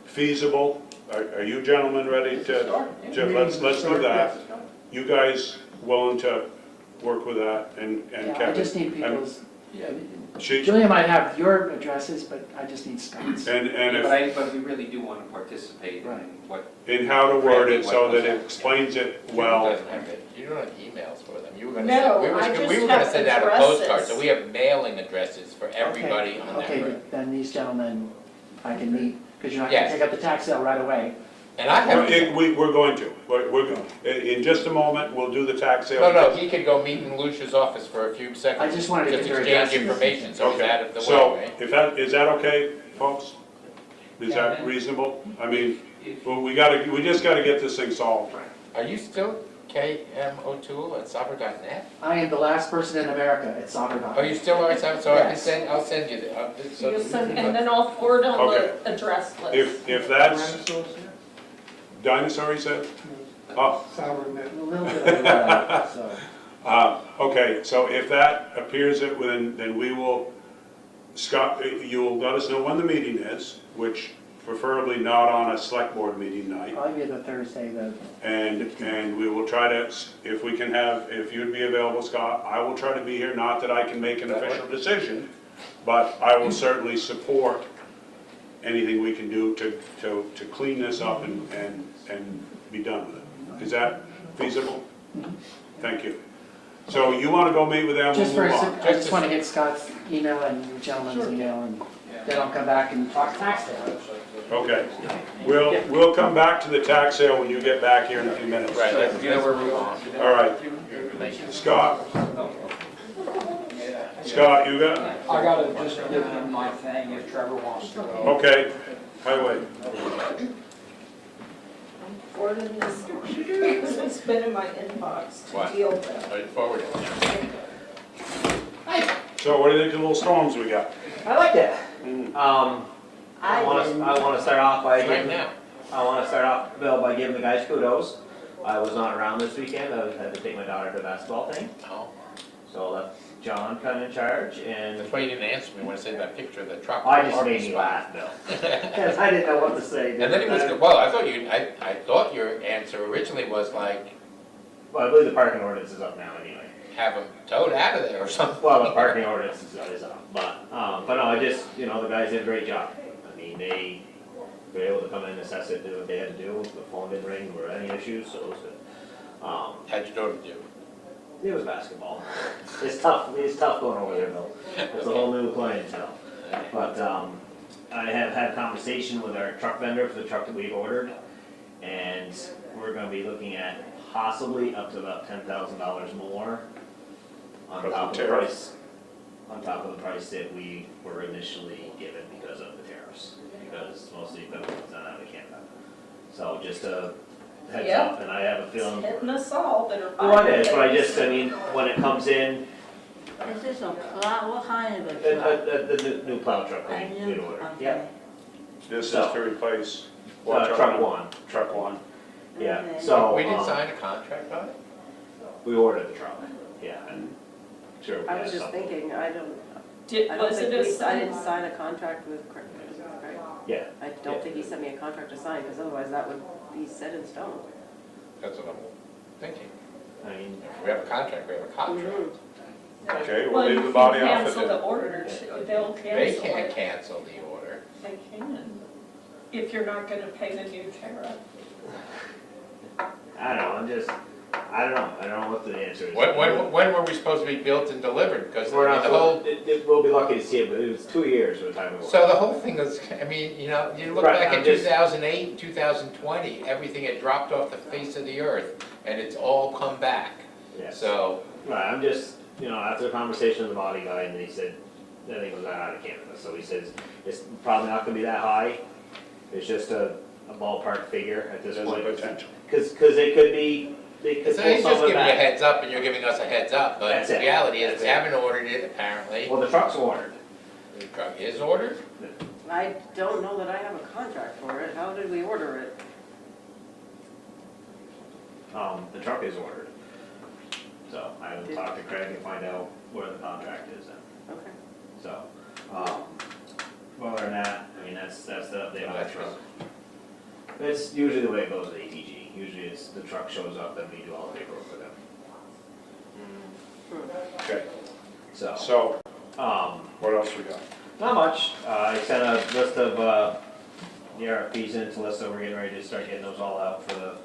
feasible? Are you gentlemen ready to, let's do that. You guys willing to work with that and Yeah, Kevin? I just need people's, yeah, She, Julia might have your addresses, but I just need Scott's. and if, But we really do want to participate in Right. what, in how to word it so that it explains it You well. doesn't have it. You don't have emails for them. You were gonna No, send, I just we were gonna have send out a postcard, addresses. so we have mailing addresses for everybody on that Okay, road. then these gentlemen, I can meet, because you're not gonna Yes. take up the tax sale right away. And I have, We're going to, in just a moment, we'll do the tax sale. no, he could go meet in Lucia's office for a few seconds. I just wanted to get their exchange addresses. information, so he's out of the So, way, right? is that okay, folks? Is that reasonable? I mean, well, we just gotta get this thing solved. Are you still KM02@soccer.net? I am the last person in America at soccer. Oh, you still are, so I can Yes. send, I'll send you the, You'll send- And then I'll forward on Okay. the address list. If that's, dinosaur, he said? Oh, A little bit of that, so. okay, so if that appears that, then we will, Scott, you'll let us know when the meeting is, which preferably not on a select board meeting night. Probably be the Thursday, And we will try to, if we can have, if you'd be available, Scott, I will try to be here, not that I can make an official decision, but I will certainly support anything we can do to clean this up and be done with it. Is that feasible? Thank you. So you want to go meet with them, we'll just for, move on. I just want to get Scott's email and the gentleman's email, and then I'll come back and talk tax sale. Okay. We'll come back to the tax sale when you get back here in a few minutes. Right, you know where we're going. All right. Scott. Scott, you got? I gotta just give him my thing if Trevor wants to go. Okay. Highway. Forwarded this computer, because it's been in my inbox What? to deal with. Right, forward it. So what do you think of the little storms we got? I like it. Mm. I wanna start off by Right giving, now. I wanna start off, Bill, by giving the guys kudos. I was not around this weekend, I had to take my daughter to a basketball thing, Oh, so I left John kinda in charge, and that's why you didn't answer me when I said that picture of the truck. I just made me laugh, Bill. Cause I didn't know what to say. And then he was, well, I thought your answer originally was like, Well, I believe the parking ordinance is up now anyway. have him towed out of there or something. Well, the parking ordinance is up, but no, I just, the guys did a great job. I mean, they were able to come in and assess it, do what they had to do, the phone didn't ring, there were any issues, so it was good. How'd your daughter do? It was basketball. It's tough going over there, Bill. It's a whole new clientele. But, I have had conversation with our truck vendor for the truck that we've ordered, and we're gonna be looking at possibly up to about $10,000 more on top of the price, that we were initially given because of the tariffs, because most of the equipment was not out of Canada. So just a heads Yep. up, and I have a feeling. Hitting us all that are buying. Well, it is, but I mean, when it comes in, Is this a plow, what kind of a truck? the new plow truck A we new- ordered. okay. Yeah, This is So- to replace. truck one, Truck one. yeah, Okay. so. We didn't sign a contract on it? We ordered the truck, yeah, and sure. we I had was just something. thinking, I don't Was think it a I didn't sign a contract with Craig, right? Yeah, I don't think he sent me a contract to sign, because otherwise that would be set in stone. That's what I'm thinking. I mean, If we have a contract, we have a contract. Okay, we'll Well, leave you the can body off at cancel the that. order, they'll They cancel can't it. cancel the order. They can, if you're not gonna pay the new tariff. I don't know, I don't know what the answer is. When were we supposed to be built and delivered? Because We're not, the whole, we'll be lucky to see it, but it was 2 years by the time we ordered. so the whole thing is, I mean, you look Right, back I'm at just- 2008, 2020, everything had dropped off the face of the earth, and it's all come back. Yes. So, Right, I'm just, after a conversation with the body guy, and he said, I think it was out of Canada, so he says, it's probably not gonna be that high. It's just a ballpark figure at this There's a point. potential. Cause they could so pull he's some just of it giving you a back. heads up, and you're giving us a heads up, but That's the it. reality is, That's we it. haven't ordered it apparently. Well, the truck's ordered. The truck is ordered? I don't know that I have a contract for it. How did we order it? The truck is ordered. So I will talk to Craig and find out where the contract is then. Okay. So, other than that, I mean, that's the update on the truck. It's usually the way it goes with ATG. Usually it's the truck shows up and we do all the paperwork for them. Okay, So, so um, what else we got? not much. I sent a list of, the RFPs in to Lissa. We're getting ready to start getting those all out for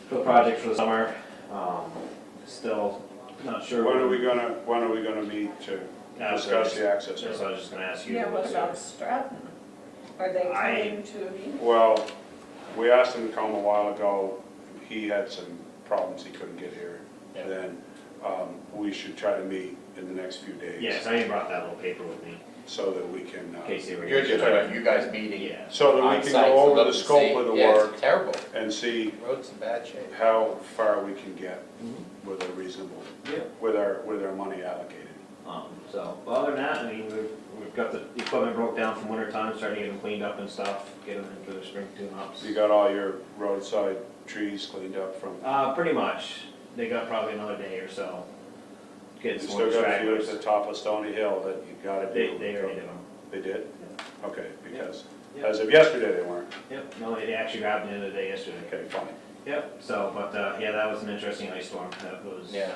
the project for the summer. Still not sure. When are we gonna meet to discuss the access So I road? was just gonna ask you. Yeah, what about Stratton? Are they coming to a meeting? Well, we asked him to come a while ago. He had some problems, he couldn't get here. Yeah. Then, we should try to meet in the next few days. Yes, I even brought that little paper with me So that we can, in case they were. You're just talking about you guys meeting. Yeah. so that we on can site to go over look the and scope see. of the Yeah, it's work terrible. and see Road's in bad shape. how far we can get Mhm. with a reasonable, Yeah. with our money allocated. So, well, other than that, I mean, we've got the equipment broke down from winter time, starting to get them cleaned up and stuff, get them in for the spring tune-ups. You got all your roadside trees cleaned up from, Pretty much. They got probably another day or so. you Getting some still more got a few at the stragglers. top of Stony Hill that you gotta do. They already did them. They did? Okay, because Yep. as of yesterday, they weren't. Yep, no, they actually grabbed me the other day yesterday. Okay, fine. Yep, so, but, yeah, that was an interesting ice storm. That was. Yeah.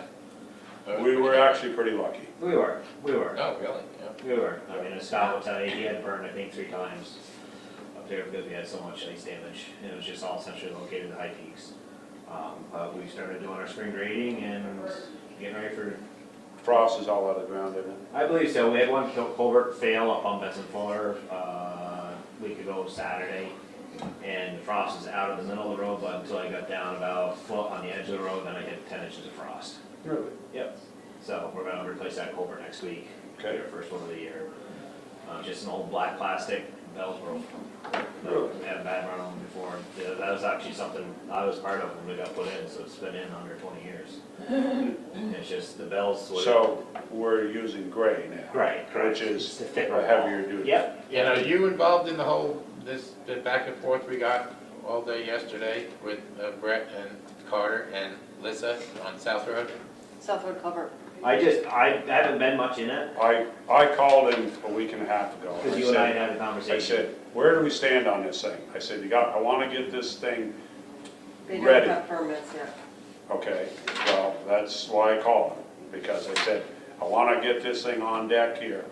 We were actually pretty lucky. We were. Oh, really? Yeah. We were. I mean, Scott will tell you, he had burned, I think, 3 times up there because we had so much ice damage. And it was just all centrally located in the high peaks. But we started doing our spring grading and getting ready for, Frost is all out of the ground, isn't it? I believe so. We had one culvert fail up on Benson Fuller, a week ago Saturday. And the frost is out of the middle of the road, but until I got down about a foot on the edge of the road, then I hit 10 inches of frost. Really? Yep. So we're gonna replace that culvert next week. Okay. Our first one of the year. Just an old black plastic, bells broke. Really? We had a bad run on them before. Yeah, that was actually something I was part of when we got put in, so it's been in under 20 years. It's just the bells. So we're using gray now. Right, correct. Which is It's a a thicker heavier duty. Yep. And are you involved in the whole, the back and forth we got all day yesterday with Brett and Carter and Lissa on South Road. South Road Culvert. I haven't been much in it, I called in a week and a half ago. because you and I said- had a I conversation. said, where do we stand on this thing? I said, I want to get this thing They don't ready. have permits yet. Okay, well, that's why I called, because I said, I want to get this thing on deck here.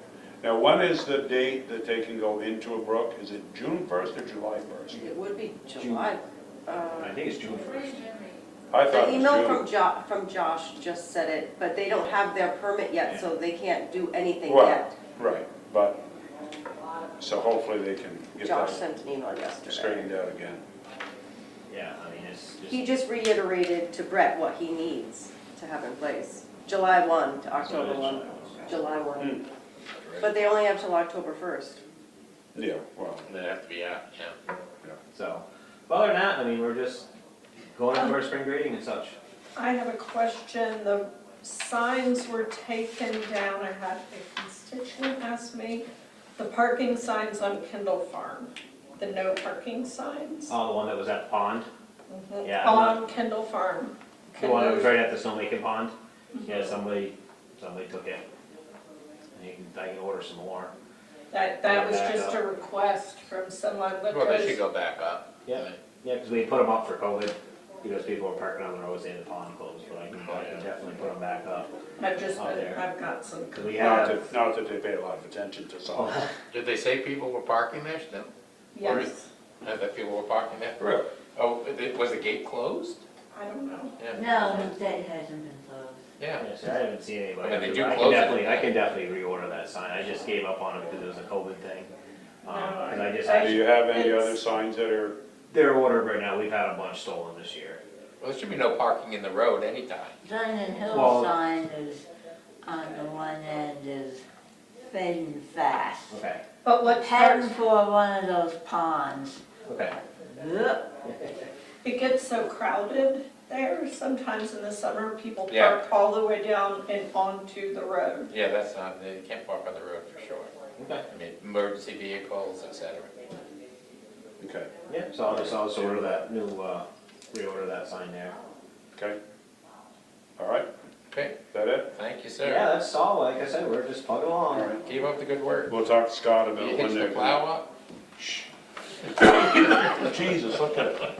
Now, when is the date that they can go into a brook? Is it June 1st or July 1st? It would be July. I think it's June 1st. I thought The it email was from Josh just said it, but they don't have their permit yet, so they can't do anything Well, yet. Right, but, so hopefully they can get Josh that sent an email yesterday. straightened out again. Yeah, I mean, it's just. He just reiterated to Brett what he needs to have in place. July 1 to October 1, July 1. But they only have till October 1st. Yeah, well, They have to be out, yeah. So, but other than that, I mean, we're just going in for our spring grading and such. I have a question. The signs were taken down. I had a constituent ask me. The parking signs on Kendall Farm, the no parking signs. Oh, the one that was at the pond, Mhm. yeah, I'm On Kendall Farm. the one that was Kendall- right at the snowmaking pond. Yeah, somebody took it. And I can order some more. That was Back just up. a request from someone Well, they should because go back up. Yeah. Yeah, because we put them up for COVID, because people were parking on the roads and the pond closed, but I can definitely put them back up. I've Out there. I've got some. Because we not have, not that they pay a lot of attention to something. Did they say people were parking there still? Yes, I thought people were parking there? Really? Oh, was the gate closed? I don't know. Yeah. No, the date hasn't been closed. Yeah. yeah, so I haven't seen anybody. I mean, they do I close can it. definitely reorder that sign. I just gave up on it because it was a COVID thing. No, And I just, Do you have any It's- other signs that are, they're ordered right now. We've had a bunch stolen this year. Well, there should be no parking in the road anytime. Zion Hill Well- sign is, on the one end is fading fast. Okay, But what Heading starts, for one of those ponds. okay. Ugh. it gets so crowded there, sometimes in the summer, people Yeah. park all the way down and onto the road. Yeah, that's not, they can't park on the road for sure. Okay. I mean, emergency vehicles, et cetera. okay, Yeah, so I'll just order that new, reorder that sign there. okay? All right, Okay, is that it? thank you, Yeah, sir. that's all. Like I said, we're just plugging All along. right, Keep up the good work. we'll talk to Scott about You when hitch the they're. plow up? Jesus, look at it.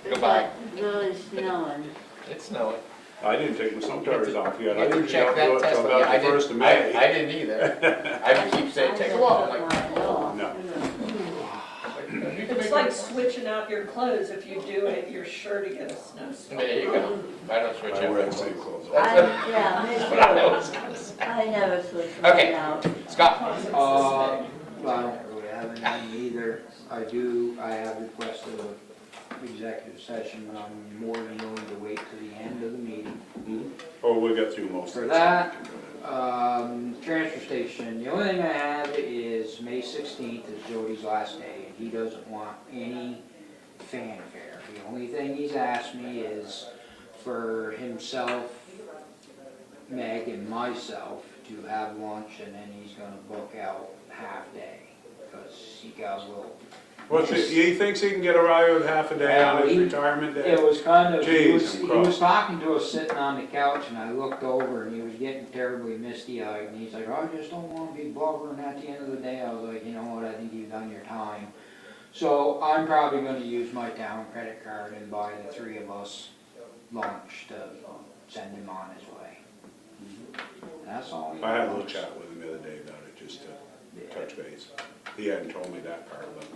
Goodbye. It's really snowing. It's snowing. I didn't take my snow tires off yet. I You have to usually check don't that do it till Tesla. Yeah, about I the 1st of didn't, May. I didn't either. I keep saying, take them off. I'm like, No. It's like switching out your clothes. If you do it, you're sure to get a snowstorm. there you go. I don't switch I wear the up. same clothes. Yeah, me That's what I was too. gonna say. I never switch Okay. mine out. Scott? I don't really have any either. I have requested an executive session, but I'm more than willing to wait to the end of the meeting. Oh, we'll get through most of For it. that, transfer station, the only thing I have is May 16th is Jody's last day, and he doesn't want any fanfare. The only thing he's asked me is for himself, Meg, and myself to have lunch, and then he's gonna book out half day, because he got a little. He thinks he can get away with half a day on his retirement day? It was kind of, he Jeez, was, I'm he cross. was talking to us sitting on the couch, and I looked over, and he was getting terribly misty-eyed, and he's like, I just don't wanna be blubbering at the end of the day. I was like, you know what, I think you've done your time. So I'm probably gonna use my town credit card and buy the three of us lunch to send him on his way. That's all. he I had a little wants. chat with him the other day about it, just to touch base. He hadn't told me that part of it.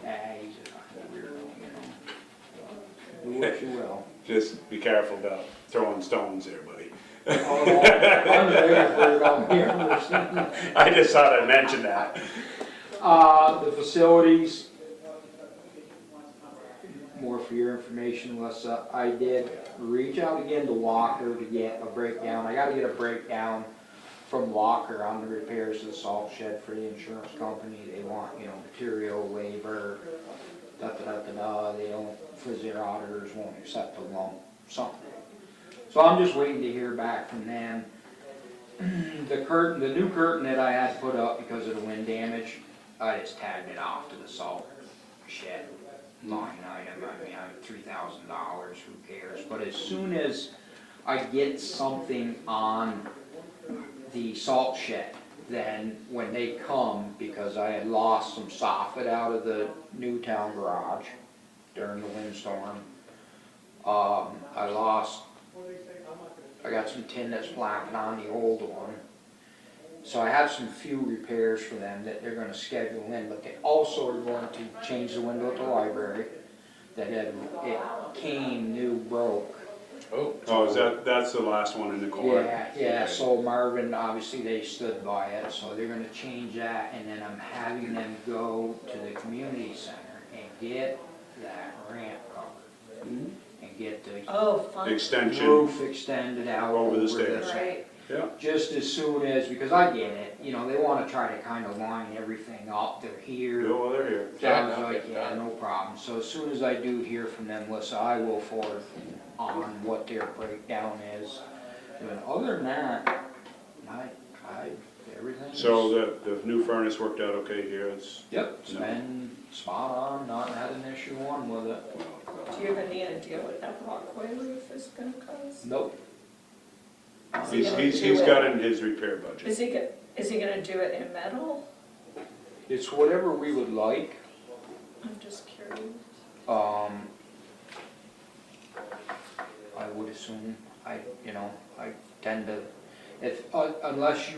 He's a weirdo, you know. Do what you will. Just be careful about throwing stones there, buddy. Oh, I'm very afraid I'm here. I just thought I'd mention that. The facilities, more for your information, Melissa, I did reach out again to Walker to get a breakdown. I gotta get a breakdown from Walker on the repairs to the salt shed for the insurance company. They want, material, labor, da-da-da-da-da. They don't, because their auditors won't accept a lump, something. So I'm just waiting to hear back from them. The new curtain that I had put up because of the wind damage, I just tagged it off to the salt shed line item. I mean, $3,000, who cares? But as soon as I get something on the salt shed, then when they come, because I had lost some soffit out of the Newtown garage during the windstorm, I got some tin that's flapping on the old one. So I have some few repairs for them that they're gonna schedule in, but they also are going to change the window at the library. It came new, broke. Oh, that's the last one in the corner? Yeah, so Marvin, obviously they stood by it, so they're gonna change that, and then I'm having them go to the community center and get that ramp covered. And get the Oh, fun. Extension roof extended out over the the stairs. Right. Yeah. just as soon as, because I get it, you know, they wanna try to kind of line everything up, they're here. Yeah, well, they're here. So I was like, yeah, no problem. So as soon as I do hear from them, Melissa, I will forward on what their breakdown is. And other than that, everything. So the new furnace worked out okay here? Yep, it's been spot on, not had an issue on with it. Do you have any idea what that walkway roof is gonna cost? Nope. He's got in his repair budget. Is he gonna do it in metal? It's whatever we would like. I'm just curious. I would assume, I tend to, unless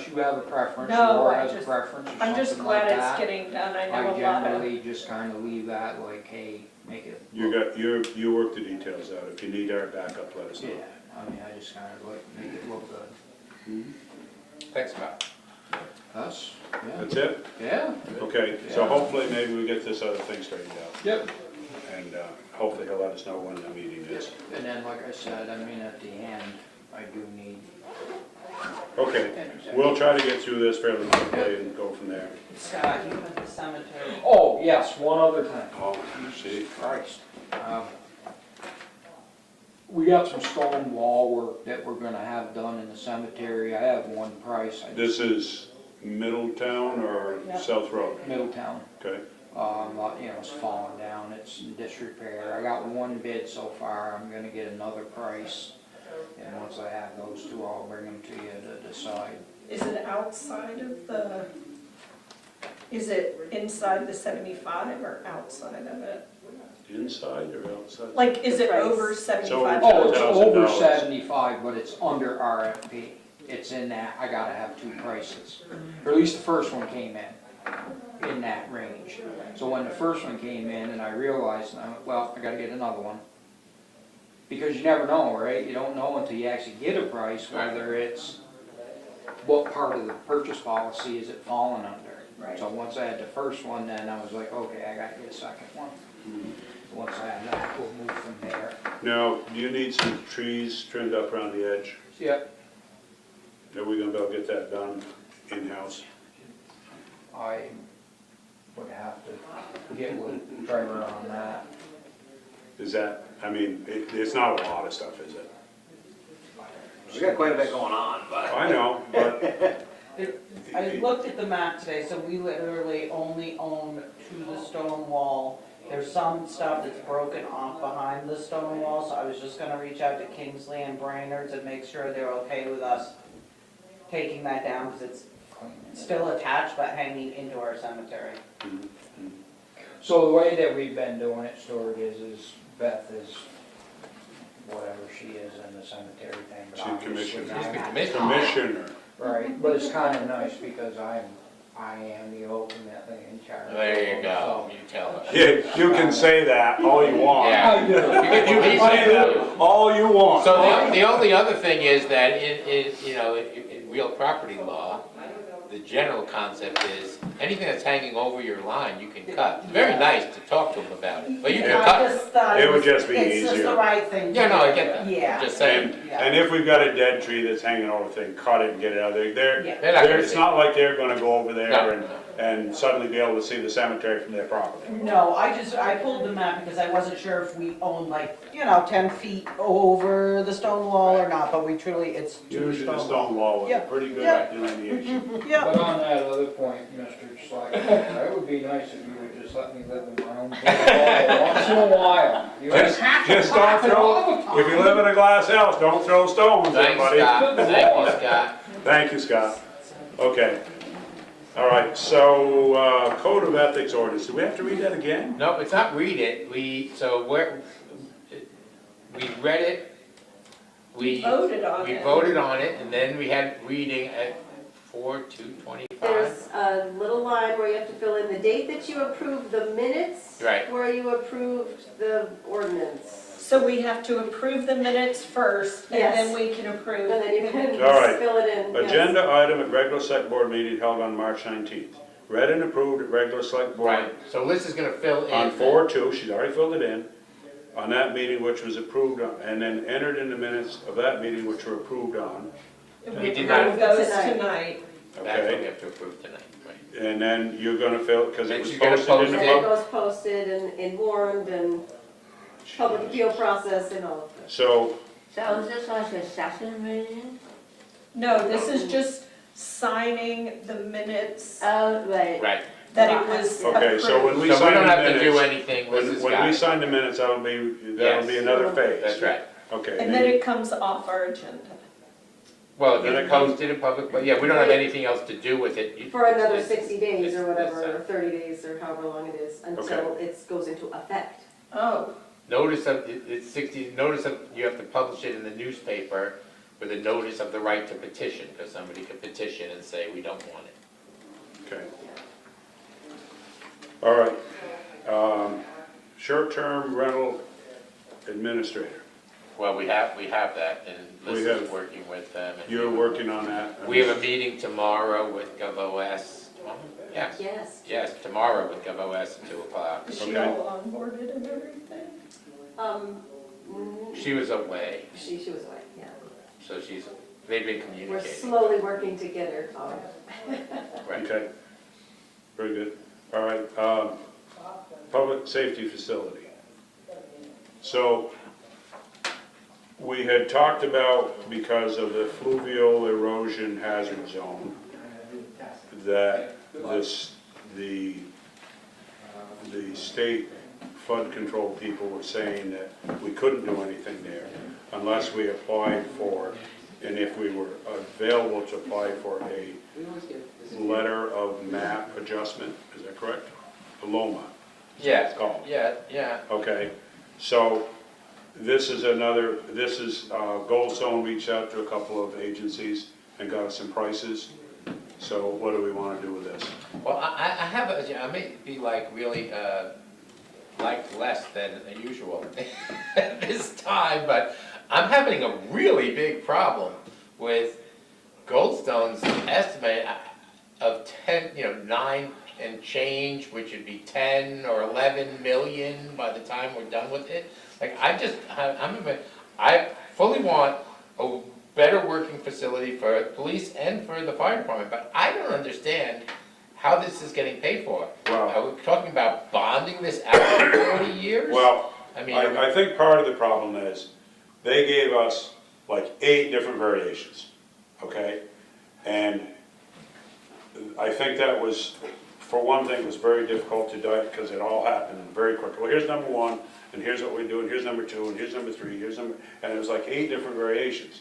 you have a preference, No, or I has a just- preference or I'm just something like glad it's that. getting done. I know I a lot of. generally just kind of leave that like, hey, make it. You work the details out. If you need our backup, let us know. Yeah, I mean, I just kind of like, make it look good. Thanks, Matt. That's, yeah. That's it? Yeah. Okay, so Yeah. hopefully maybe we get this other thing straightened out. Yep. And hopefully he'll let us know when the meeting is. And then, like I said, I mean, at the end, I do need. Okay, we'll try to get through this fairly quickly and go from there. Scott, you went to the cemetery. Oh, yes, one other thing. Oh, see, Christ. We got some stone wall work that we're gonna have done in the cemetery. I have one price. this is Middletown or Yep. South Road? Middletown. Okay, It's falling down, it's in disrepair. I got one bid so far, I'm gonna get another price. And once I have those two, I'll bring them to you to decide. Is it outside of is it inside the 75 or outside of it? inside or outside? Like, is it Price. over 75? Oh, it's over $10,000. 75, but it's under RFP. It's in that, I gotta have two prices. Or at least the first one came in that range. So when the first one came in and I realized, and I went, well, I gotta get another one. Because you never know, right? You don't know until you actually get a price, whether it's, what part of the purchase policy is it falling under? Right. So once I had the first one, then I was like, okay, I gotta get a second one. Once I have that, we'll move from there. Now, do you need some trees trimmed up around the edge? Yep. Are we gonna be able to get that done in-house? I would have to get with Trevor on that. Is that, I mean, it's not a lot of stuff, is it? We got quite a bit going on, but. I know, but I looked at the map today, so we literally only own to the stone wall. There's some stuff that's broken off behind the stone wall, so I was just gonna reach out to Kingsley and Brainerd's and make sure they're okay with us taking that down, because it's still attached but hanging into our cemetery. So the way that we've been doing it, Stuart, is Beth is whatever she is in the cemetery thing. But She's obviously commissioner. I'm- Commissioner. Right, but it's kind of nice because I am the ultimately in charge. There you go, So- you tell us. Yeah, you can say that all you want. Yeah. I do. You can say that. All you want. So the only other thing is that in real property law, the general concept is anything that's hanging over your line, you can cut. It's very nice to talk to them about it, but you can I cut. just thought It would just be it's just easier. the right thing to Yeah, no, I do. get that. Yeah. Just saying. And if we've got a dead tree that's hanging over the thing, cut it and get it out of there. Yeah. They're not gonna It's see not like they're gonna go over there No. and suddenly be able to see the cemetery from their property. No, I pulled the map because I wasn't sure if we owned 10 feet over the stone wall or not, but we truly, it's to the Usually the stone wall. stone wall was a Yeah. pretty good Yeah. delineation. Yeah. But on that other point, Mr. Slack, it would be nice if you would just just let me live in my own bubble once in a while. You Just don't happen all the throw, time. if you live in a glass house, don't throw stones, Thanks, everybody. Scott. Thank you, Scott. Thank you, Scott. Okay. All right, so, Code of Ethics ordinance, do we have to read that again? No, it's not read it, we read it, we Voted on it. voted on it, and then we had reading at 4/2/25. There's a little line where you have to fill in the date that you approved the minutes. Right. Where you approved the ordinance. So we have to approve the minutes first, and Yes. then we can approve. And then you can All right. fill it in. yes. Agenda item at regular select board meeting held on March 19th. Read and approved at regular select board Right, so Liz is gonna fill in. on 4/2, she's already filled it in, on that meeting which was approved on, and then entered in the minutes of that meeting which were approved on, We did not- Approve those Tonight. tonight. That's what we okay? have to approve tonight, right? And then you're gonna fill, because it And was she's gonna posted in post the And it. then it pub. goes posted and warned and public appeal process and all of that. So, So is this like a second reading? No, this is just signing the minutes Oh, right. Right, that it was okay, so when we so we sign don't the have to do minutes, anything, Liz has when got we it. sign the minutes, that'll be Yes. another phase. That's right. Okay. And then it comes off our agenda. Well, Then it's it comes- posted in public, but yeah, we don't have anything else to do with it. You- For another it's- 60 days or it's- whatever, it's, or 30 days or however long it is, until it goes into effect. Oh, Notice of, it's 60, notice of, you have to publish it in the newspaper with a notice of the right to petition, because somebody could petition and say, we don't want it. Okay. All right. Short-term rental administrator. Well, we have that, and We Liz is have- working with them. and You're working on that? We have a meeting tomorrow with GovOS. Yes, Yes. yes, tomorrow with GovOS at 2 o'clock. is she Okay. all onboarded and everything? She was away, She was away, yeah. so they've been We're communicating. slowly working to get her. Right. Okay. Very good. All right. Public safety facility. So we had talked about, because of the fluvial erosion hazard zone, that the state flood control people were saying that we couldn't do anything there unless we applied for, and if we were available to apply for a letter of map adjustment, is that correct? A LOMA. Yeah, It's called. yeah. Okay, so this is Goldstone reached out to a couple of agencies and got us some prices. So what do we want to do with this? Well, I may be like really, like less than usual at this time, but I'm having a really big problem with Goldstone's estimate of 9 and change, which would be 10 or 11 million by the time we're done with it. Like, I fully want a better working facility for police and for the fire department, but I don't understand how this is getting paid for. Wow. Are we talking about bonding this out for 40 years? Well, I mean, I think part of the problem is, they gave us like 8 different variations, okay? And I think that was, for one thing, it was very difficult to do because it all happened very quickly. Well, here's number 1, and here's what we do, and here's number 2, and here's number 3, and it was like 8 different variations.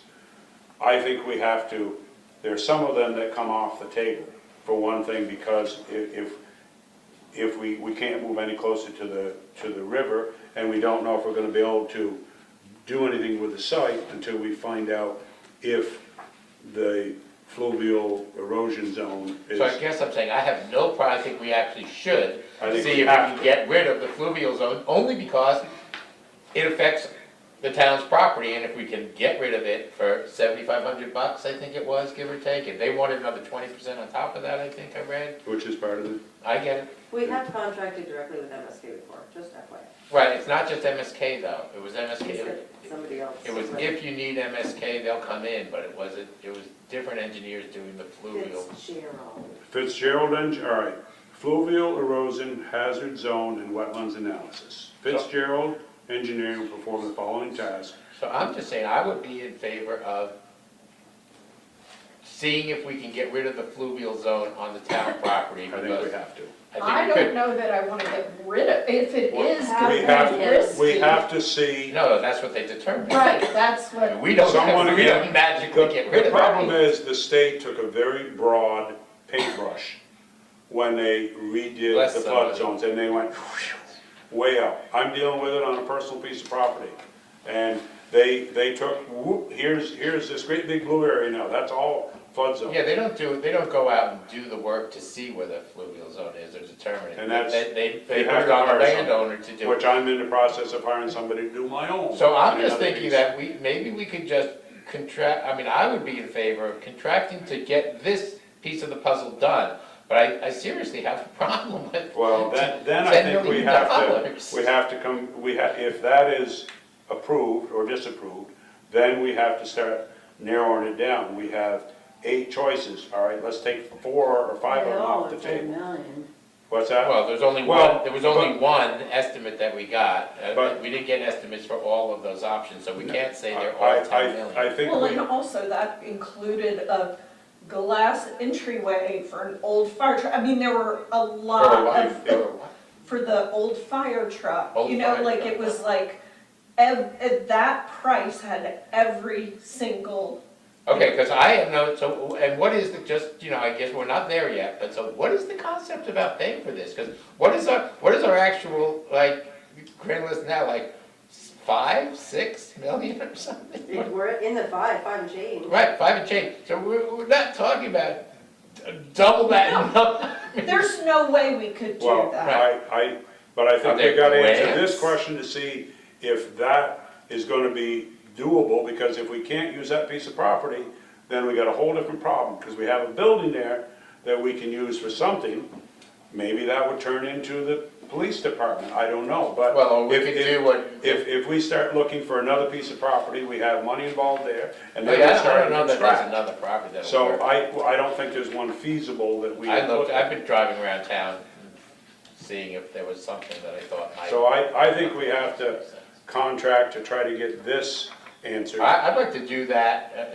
I think we have to, there's some of them that come off the table, for one thing, because if we can't move any closer to the river, and we don't know if we're gonna be able to do anything with the site until we find out if the fluvial erosion zone is. so I guess I'm saying I have no problem, I think we actually should I think see we if we have can to. get rid of the fluvial zone, only because it affects the town's property, and if we can get rid of it for $7,500, I think it was, give or take, if they wanted another 20% on top of that, I think I read, Which is part of it. I get it. We have contracted directly with MSK before, just FYI. Right, it's not just MSK though, it was He MSK, said somebody else. it was if you need MSK, they'll come in, but it was different engineers doing the fluvial. Fitzgerald. Fitzgerald, all right, fluvial erosion hazard zone and wetlands analysis. Fitzgerald Engineering will perform the following tasks. So I'm just saying, I would be in favor of seeing if we can get rid of the fluvial zone on the town property. I think we because have to. I you don't could. know that I want to get rid of, if it is We gonna have, be risky. we have to see. No, that's what they determined. Right, that's what, We don't, Someone, we yeah. don't magically get rid The of it. problem is, the state took a very broad paintbrush when they redid Less the so. flood zones, and they went way up. I'm dealing with it on a personal piece of property, and they took, whoop, here's this great big blue area now, that's all flood zone. Yeah, they don't go out and do the work to see where the fluvial zone is or determine it. And that's- They they put have it to on the hire landowner to do Which it. I'm in the process of hiring somebody to do my own. So I'm in just another thinking piece. that maybe we could just contract, I mean, I would be in favor of contracting to get this piece of the puzzle done. But I seriously have a problem with. Well, then I $10 think we million. have to come, if that is approved or disapproved, then we have to start narrowing it down. We have 8 choices, all right, let's take 4 or 5 of them off the table. million. What's that? Well, there was only Well, one estimate that we got. But- We didn't get estimates for all of those options, so we can't say they're I- all 10 million. I think well, we, and also that included a glass entryway for an old fire truck. I mean, there were a For lot what? of, For what? for the old fire truck. Old You know, fire like truck, it was huh? like, that price had every single, Okay, because I have no, so, and what is the, just, I guess we're not there yet, but so what is the concept about paying for this? Because what is our actual, like, grand list now, like 5, 6 million or something? We're in the five and change. Right, 5 and change, so we're not talking about double that number. there's no way we could do well, that. but I Are think there we gotta answer grants? this question to see if that is gonna be doable, because if we can't use that piece of property, then we got a whole different problem, because we have a building there that we can use for something. Maybe that would turn into the police department, I don't know, but. Well, or we if- could if- do what. If we start looking for another piece of property, we have money involved there, and I then we don't start know from that there's scratch. another property that'll So work. I don't think there's one feasible that we. have looked at. I've been driving around town, seeing if there was something that I thought might. So I think we have to contract to try to get this answered. I'd like to do that,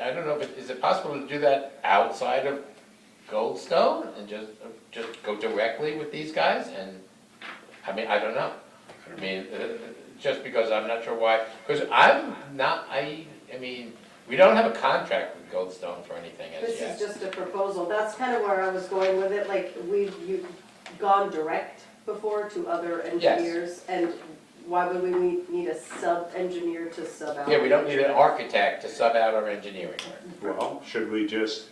I don't know, is it possible to do that outside of Goldstone and just go directly with these guys? And, I mean, I don't know. I mean, just because I'm not sure why, because I'm not, I mean, we don't have a contract with Goldstone for anything as This yet. is just a proposal, that's kind of where I was going with it, like, you've gone direct before to other engineers, and why would we need a sub-engineer to sub out? Yeah, we don't need an architect to sub out our engineering work. Well, should we just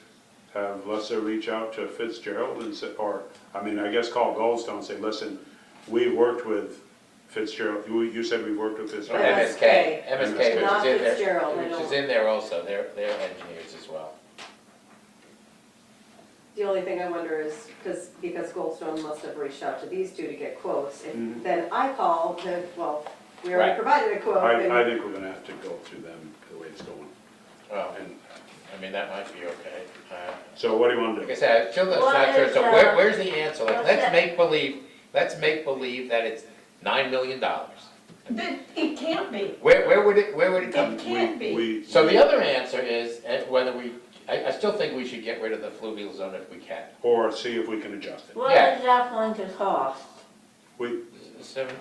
have Lessa reach out to Fitzgerald and say, or, I mean, I guess call Goldstone and say, listen, we worked with Fitzgerald, you said we worked with Fitzgerald. MSK. MSK, which Not is in there, Fitzgerald, I which is know. in there also, they're engineers as well. The only thing I wonder is, because Goldstone must have reached out to these two to get quotes, if then I call, we already Right. provided a quote. and- I think we're gonna have to go through them the way it's going. Well, And I mean, that might be okay. so what do you wanna Like do? I said, I still that's What not sure, is, so where's the answer? Like, what's let's that? make believe that it's $9 million. It can't be, Where would it come? it can't be. We, So the other answer is whether I still think we should get rid of the fluvial zone if we can. or see if we can adjust it. What Yeah. is that going to cost? We,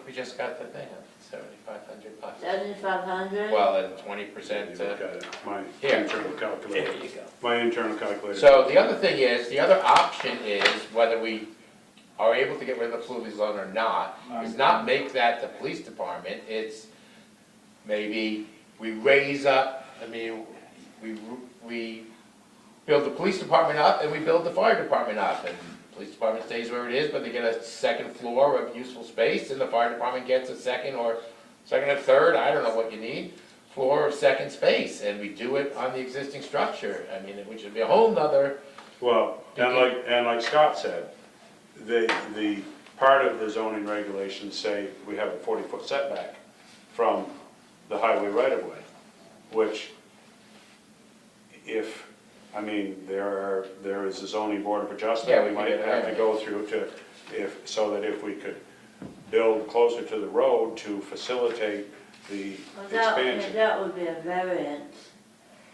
We just got the thing, $7,500. 7,500? Well, and you 20%, look at it, my Here. internal there calculator, you go. my internal calculator. So the other thing is, the other option is whether we are able to get rid of the fluvial zone or not, is not make that the police department, it's maybe we raise up, I mean, we build the police department up and we build the fire department up, and the police department stays where it is, but they get a second floor of useful space, and the fire department gets a second or third, I don't know what you need, floor of second space, and we do it on the existing structure. I mean, which would be a whole nother. Well, and like Scott said, the part of the zoning regulations say we have a 40-foot setback from the highway right-of-way, which if, I mean, there is a zoning board of Yeah, adjustment we we might could, have to go through so that if we could build closer to the road to facilitate the expansion. That would be a variance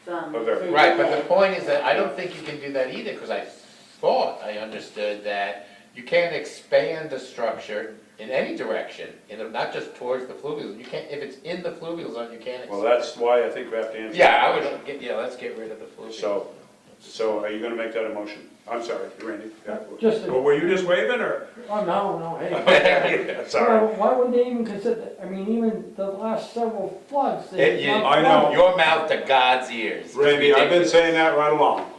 from. A variance. Right, but the point is that I don't think you can do that either, because I thought I understood that you can't expand the structure in any direction, not just towards the fluvial zone. You can't, if it's in the fluvial zone, you can't expand. Well, that's why I think we have to answer. Yeah, that I question. would, let's get rid of the fluvial. So are you gonna make that a motion? I'm sorry, Randy. Yeah. Just, Well, were you just waving, or? oh, no, hey. Yeah, sorry. Well, why would they even consider, I mean, even the last several floods, they. I know. Your mouth to God's ears. It's Randy, I've been ridiculous. saying that right along.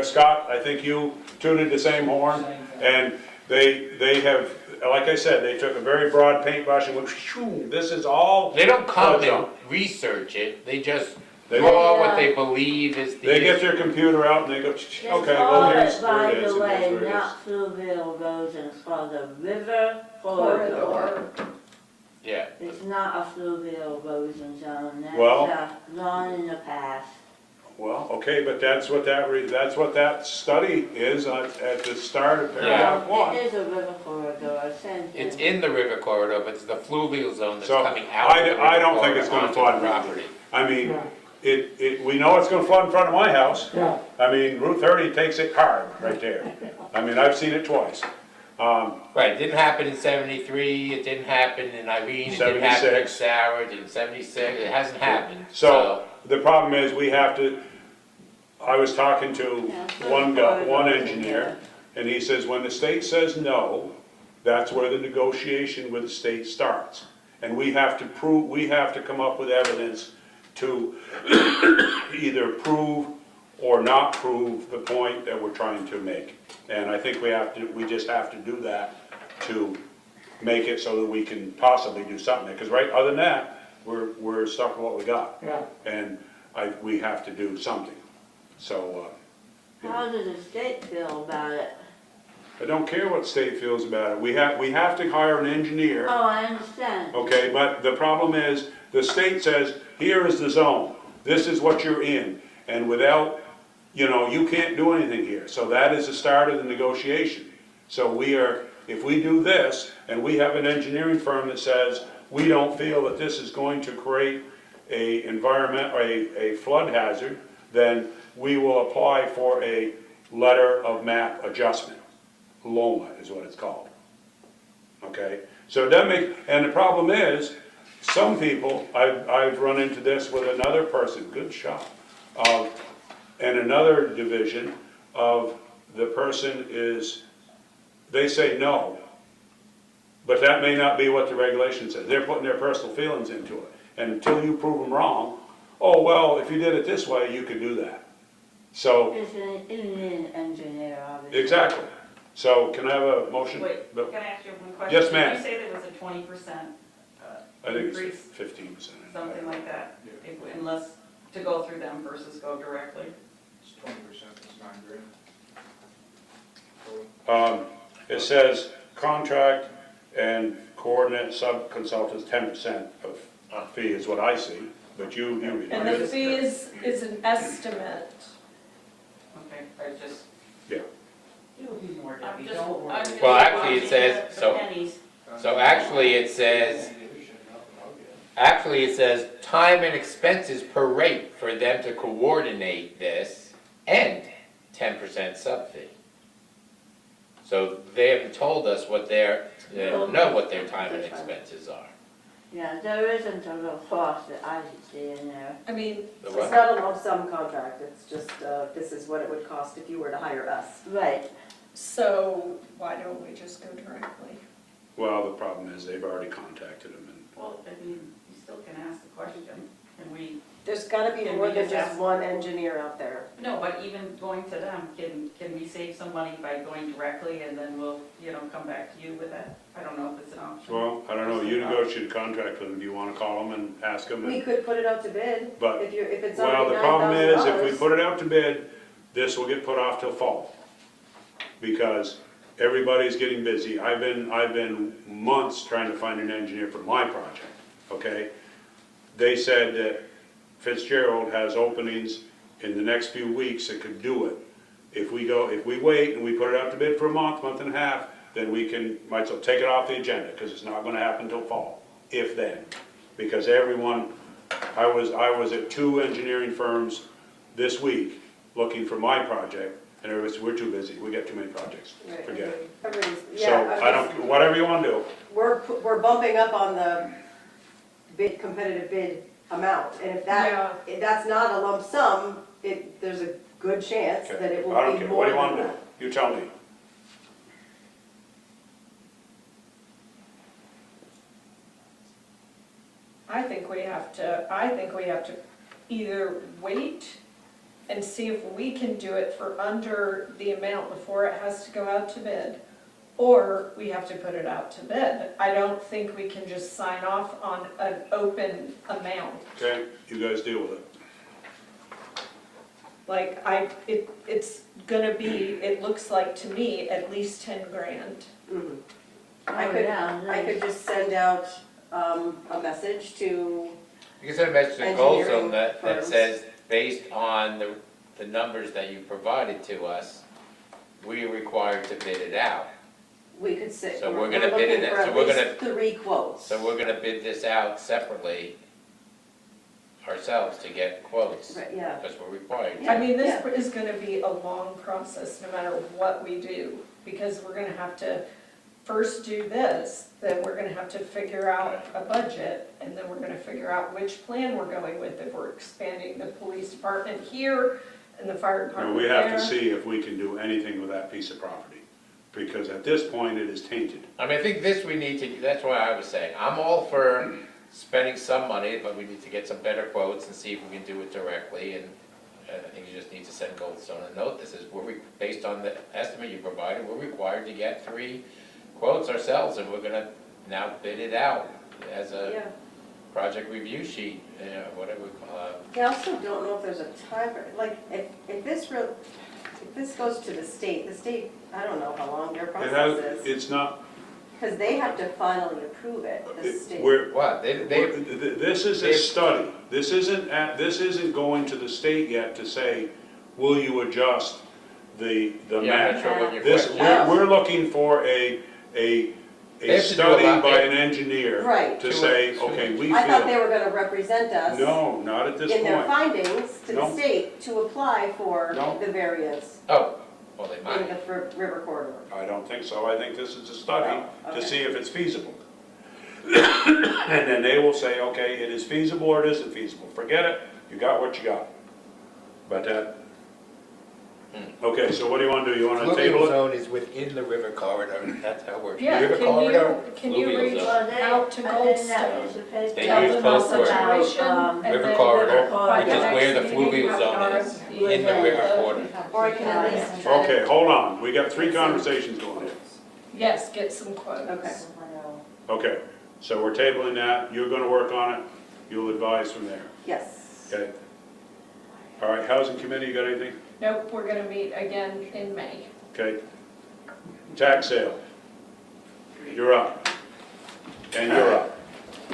Scott, I think you tooted the same horn, and they have, like I said, they took a very broad paintbrush and went, shoo, this is all. They don't come flood and zone. research it, they just They draw go- what they believe is the. They get their computer out and they go, They okay, call well, here's it, where by it is, the and here's way, where it is. not fluvial roads, and it's called a river corridor. Yeah. It's not a fluvial erosion zone, Well- that's gone in the past. Well, okay, but that's what that study is at the start of paragraph one. It is a river corridor, It's in the river corridor, but it's the fluvial zone that's So, coming out of the river I don't think it's corridor gonna onto the flood. property. I mean, Yeah. we know it's gonna flood in front of my house. Yeah, I mean, Route 30 takes it hard right there. I mean, I've seen it twice. Right, it didn't happen in 73, it didn't happen in Irene, it didn't happen in 76. Sarah, it didn't 76, it hasn't happened. So, the problem is, we have to, I was talking to one guy, one engineer, and he says, when the state says no, that's where the negotiation with the state starts. And we have to come up with evidence to either prove or not prove the point that we're trying to make. And I think we just have to do that to make it so that we can possibly do something. Because other than that, we're stuck with what we got. yeah. And we have to do something. So, How does the state feel about it? I don't care what state feels about it. We have to hire an engineer, Oh, I understand. okay? But the problem is, the state says, here is the zone. This is what you're in. And without, you can't do anything here. So that is the start of the negotiation. So if we do this, and we have an engineering firm that says, we don't feel that this is going to create a environment, or a flood hazard, then we will apply for a letter of map adjustment. LOMA is what it's called. Okay? So it doesn't make, and the problem is, some people, I've run into this with another person, good shot, and another division of the person is, they say no, but that may not be what the regulation says. They're putting their personal feelings into it. And until you prove them wrong, oh, well, if you did it this way, you could do that. So, It's an engineer, obviously. exactly. So can I have a motion? Wait, Bill? can I ask you one question? Yes, ma'am. Did you say there was a 20% I think increase, it's 15%. something like that, unless, to go through them versus go directly? It's 20%, it's $9,000. It says contract and coordinate sub-consultants, 10% of fee is what I see, but you read And the it. fee is an estimate. Okay, I just. Yeah. It'll be more, I'm Debbie, just- don't worry. I'm just Well, actually, it watching says, the so, pennies. actually it says time and expenses per rate for them to coordinate this and 10% sub fee. So they haven't told us they don't know what their time and expenses are. Yeah, there isn't a real cost that I see in there. I mean, The It's what? not a lump sum contract, it's just, this is what it would cost if you were to hire us. Right. so why don't we just go directly? Well, the problem is they've already contacted them and Well, I mean, you still can ask the question, can we, There's gotta be Can more we than just just ask- one engineer out there. no, but even going to them, can we save some money by going directly and then we'll, come back to you with that? I don't know if it's an option. well, I don't know, you negotiate a contract with them, do you wanna call them and ask them? We could put it out to bid, But, if it's well, already the problem is, $9,000. if we put it out to bid, this will get put off till fall. Because everybody's getting busy. I've been months trying to find an engineer for my project, okay? They said that Fitzgerald has openings in the next few weeks that could do it. If we wait and we put it out to bid for a month and a half, then might as well take it off the agenda, because it's not gonna happen till fall, if then. Because I was at 2 engineering firms this week looking for my project, And everybody's, we're too busy, we got too many projects, Right, forget it. everybody's, So, yeah. I don't, whatever you wanna do, We're bumping up on the bid, competitive bid amount, and if that's not a lump sum, there's a good chance okay, that it I will don't be care, more what do than you wanna do? that. You tell me. I think we have to either wait and see if we can do it for under the amount before it has to go out to bid, or we have to put it out to bid. I don't think we can just sign off on an open amount. Okay, you guys deal with it. Like, it's gonna be, it looks like to me, at least 10 grand. Mhm. Oh, I could just send out a message to, You can send a message to Engineering Goldstone that firms. says, based on the numbers that you provided to us, we are required to bid it out. we could say, So we're we're gonna bid looking it- for so at we're least 3 quotes. So we're gonna bid this out separately ourselves to get quotes, Right, yeah. because we're required to. I mean, this is gonna be a long process, no matter what we do, because we're gonna have to first do this, then we're gonna have to figure out a budget, and then we're gonna figure out which plan we're going with, if we're expanding the police department here and the fire And department we there. have to see if we can do anything with that piece of property, because at this point, it is tainted. I mean, I think this we need to, that's why I was saying, I'm all for spending some money, but we need to get some better quotes and see if we can do it directly, and I think you just need to send Goldstone a note that says, based on the estimate you provided, we're required to get 3 quotes ourselves, and we're gonna now bid it out as a Yeah. project review sheet, whatever we call it. I also don't know if there's a time, like, if this goes to the state, I don't know how long their It process has, is. it's not, Because they have to finally approve it, the state. What, this is a study. This isn't going to the state yet to say, will you adjust the Yeah, I'm map? not sure what your This, question is. we're looking for a They have to do a study lot. by an engineer Right. to say, okay, we I thought they feel. were gonna represent us No, not at this in their point. findings to the No. state to apply for No. the variance Oh, well, they in might. the river corridor. I don't think so. I think this is a study Oh, to okay. see if it's feasible. And then they will say, okay, it is feasible or it isn't feasible. Forget it, you got what you got. But okay, so what do you want to do? You want to table Fluvial it? zone is within the river corridor, that's how it works. Yeah, River corridor, can you fluvial reach zone. out to Goldstone? They Tell use them the both words. situation, and River then corridor, by which the is where the next meeting, fluvial have an zone is, RFP in the with river corridor. Or I can at least. Okay, hold on. We got 3 conversations going here. Yes, get some quotes. Okay. Okay, so we're tabling that. You're going to work on it. You'll advise from there. Yes. Okay. All right, housing committee, you got anything? Nope, we're gonna meet again in May. Okay. Tax sale. You're up. And you're up.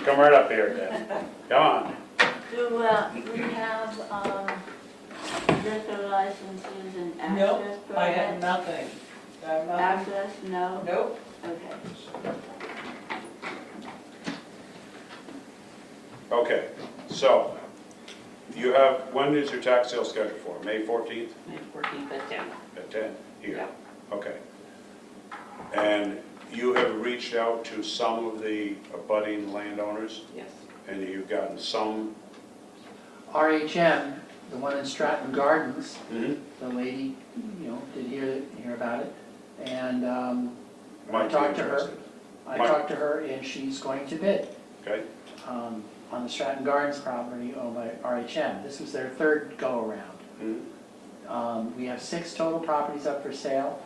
Come right up here, Dan. Come on. Do we have liquor licenses and Nope, access permits? I had nothing. I have nothing. Access, no? Nope. Okay. Okay, so you have, when is your tax sale scheduled for? May 14th May 14th at 10. at 10 here? Yeah. Okay. And you have reached out to some of the abutting landowners Yes. and you've gotten some? RHM, the one in Stratton Gardens, Mhm. the lady, did hear about it. And I Might be talked to her. interested. I Might- talked to her and she's going to bid Okay, on the Stratton Gardens property owned by RHM. This was their 3rd go-around. Mhm. We have 6 total properties up for sale.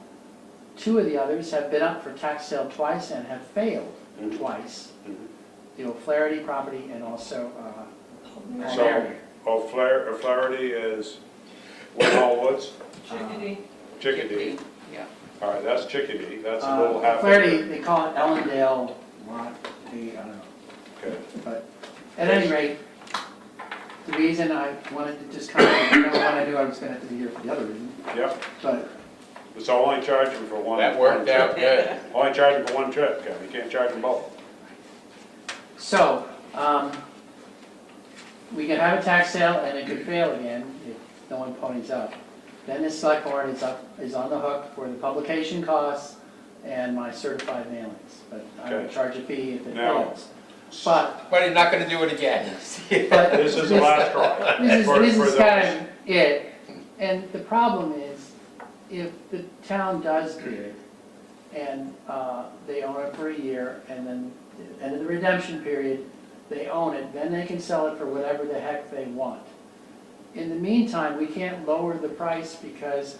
2 of the others have been up for tax sale twice and have failed Mhm. twice. Mhm. The O'Flaherty property and also So, Palmary. O'Flaherty is Winhall Woods? Chickadee. Chickadee. Yeah. All right, that's Chickadee, that's a little half O'Flaherty, acre. they call it Ellendale lot, I don't know. Okay. But at any rate, the reason I wanted to just come, I know what I knew I was gonna have to be here for the other reason, Yep, but so only charge them for one. That worked one out trip. good. Only charge them for one trip, Kevin, you can't charge them both. so, we can have a tax sale and it could fail again if no one ponies up. then the select board is on the hook for the publication costs and my certified mailings. But I would Okay. charge a fee if it Now- fails. But But you're not gonna do it again. But This is the last try. this for is those. kind of it. And the problem is, if the town does bid, and they own it for a year, and then at the end of the redemption period, they own it, then they can sell it for whatever the heck they want. In the meantime, we can't lower the price because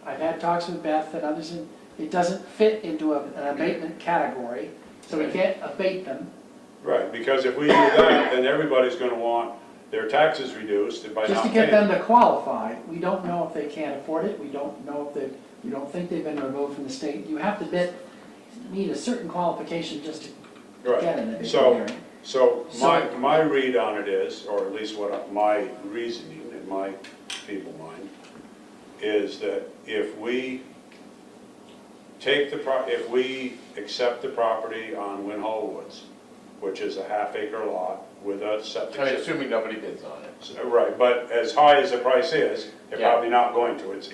I've had talks with Beth and others, and it doesn't fit into an abatement category, so we can't abate them. Right, because if we do that, then everybody's gonna want their taxes reduced by Just not to get paying. them to qualify, we don't know if they can't afford it, we don't know if we don't think they've been removed from the state. You have to meet a certain qualification just to Right. get an eviction So- hearing. So my read on it is, or at least what my reasoning in my feeble mind, is that if we if we accept the property on Winhall Woods, which is a half-acre lot with a septic I mean, system. assuming nobody bids on it. Right, but as high as the price is, they're Yeah. probably not going to, it's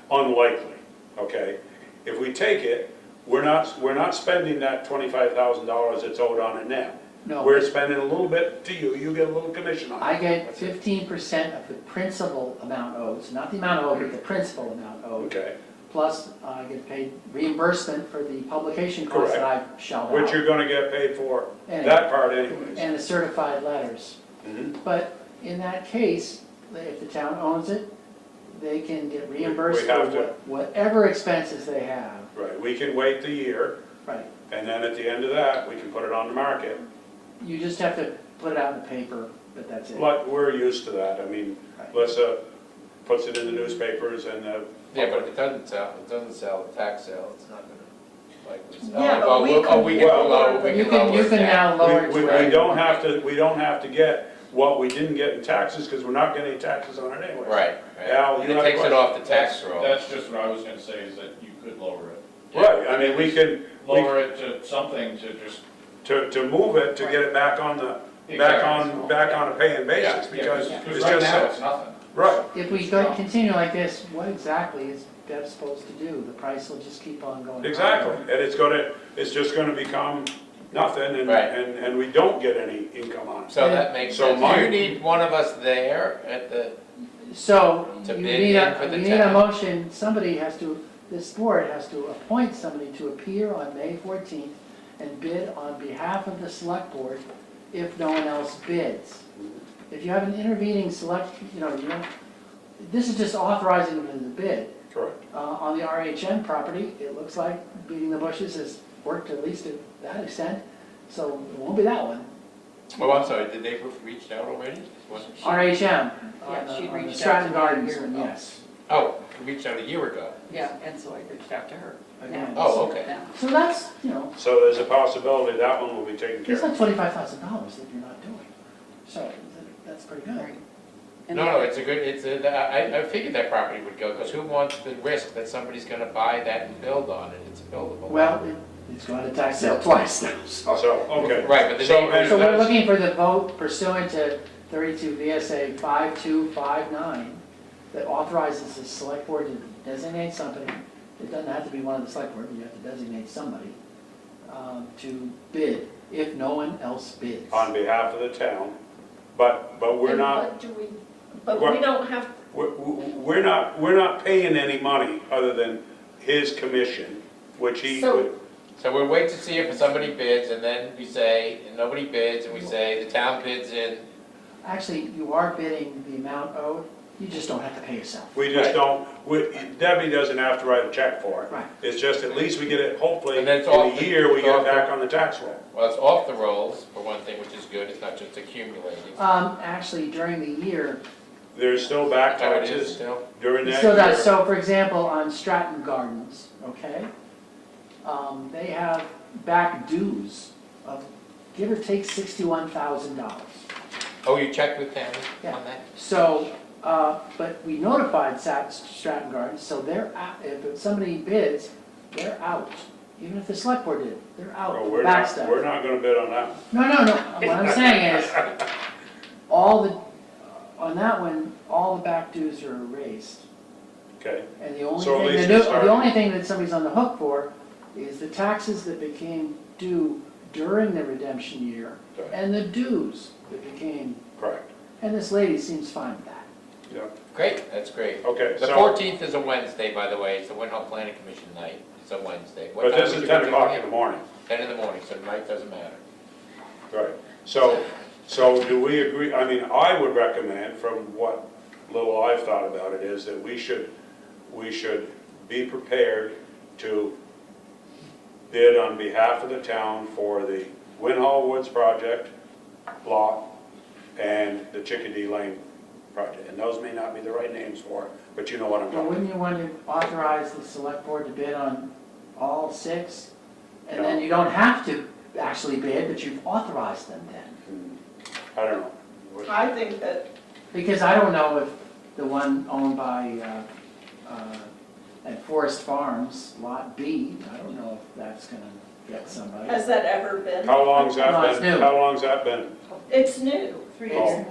unlikely, okay? If we take it, we're not spending that $25,000 that's owed on it now. No. We're spending a little bit to you, you get a little commission on it. I get 15% of the principal amount owed, not the amount owed, but the principal amount owed. Okay, Plus, I get paid reimbursement for the publication costs that I've shelled out. which you're gonna get paid for, Anyway. that part anyways. And the certified letters. Mhm. But in that case, if the town owns it, they can get reimbursed We for have to. whatever expenses they have. Right, we can wait the year, Right. and then at the end of that, we can put it on the market. You just have to put it out in the paper, but that's it. Like, we're used to that, I mean, Right. Melissa puts it in the newspapers and, Yeah, but if it doesn't sell at tax sale, it's not gonna likely sell. Yeah, but Oh, we well, could we can lower lower, the- we You can can, lower you it can down. now lower it to we where- don't have to get what we didn't get in taxes, because we're not getting any taxes on it anyway. Right, Al, right. you It have a takes it question? off the tax roll. That's just what I was gonna say, is that you could lower it. Right, I mean, we can, Lower it to something to just. to move it, to get it back on the, back on a paying basis, because Because it's right just, now, it's nothing. right. If we go continue like this, what exactly is Deb supposed to do? The price will just keep on going. Exactly, and it's just gonna become nothing, and, Right. and we don't get any income on it. So that makes So sense. my- Do you need one of us there at the, So, To you bid need in for a, the you need a town. motion, somebody has to, this board has to appoint somebody to appear on May 14th and bid on behalf of the select board if no one else bids. If you have an intervening select, you don't, this is just authorizing them to bid. Correct. On the RHM property, it looks like beating the bushes has worked at least to that extent, so it won't be that one. oh, I'm sorry, did they reach out already? What? RHM, Yeah, on she the reached out Stratton to me a Gardens year one, ago. yes. Oh, reached out a year ago. Yeah, and so I reached out to her. Again. Oh, okay. Yeah. So that's, So there's a possibility that one will be taken care it's of. like $25,000 that you're not doing. So that's pretty good. Right. No, it's a good, I figured that property would go, because who wants the risk that somebody's gonna buy that and build on it? It's a buildable. Well, it's going to tax sale twice now. So, okay. Right, but the So, neighbors- So we're that's- looking for the vote pursuant to 32 VSA 5259 that authorizes the select board to designate somebody. It doesn't have to be one of the select board, you have to designate somebody to bid if no one else bids. On behalf of the town, but we're And not, what do we, but What- we don't have, we're not paying any money other than his commission, which he So- would, So we'll wait to see if somebody bids, and then we say, and nobody bids, and we say, the town bids in. Actually, you are bidding the amount owed, you just don't have to pay yourself. we just Right. don't, Debbie doesn't have to write a check for it. Right. It's just at least we get it, hopefully, And in then it's off a the- year, we it's get off it the- back on the tax roll. Well, it's off the rolls, for one thing, which is good, it's not just accumulating. Actually, during the year, There's still back How it is taxes still? during it that still does. year. So for example, on Stratton Gardens, okay? They have back dues of, give or take, $61,000. Oh, you checked with Tammy Yeah. on that? So, but we notified Stratton Gardens, so they're out, if somebody bids, they're out. Even if the select board did, they're out, Oh, the back stuff. we're not gonna bid on that. No, what I'm saying is, on that one, all the back dues are erased. Okay, And the only So at thing, least the it's starting. only thing that somebody's on the hook for is the taxes that became due during the redemption year Okay. and the dues that became, correct, and this lady seems fine with that. yeah, Great, that's great. okay, The so, 14th is a Wednesday, by the way, it's the Winhall Planning Commission night, it's a Wednesday. What but time this would is you 10 be o'clock doing in it? the morning, 10 in the morning, so night doesn't matter. right, so do we agree, I mean, I would recommend, from what little I've thought about it, is that we should be prepared to bid on behalf of the town for the Winhall Woods project, block, and the Chickadee Lane project. And those may not be the right names for it, but you know what I'm But talking about. wouldn't you want to authorize the select board to bid on all 6? And then you don't have to actually bid, but you've authorized them then. I don't know. I think that, Because I don't know if the one owned by, at Forest Farms, Lot B, I don't know if that's gonna get somebody. has that ever been? How long's No, that it's been? new. How long's that been? It's new. 3 Oh. years.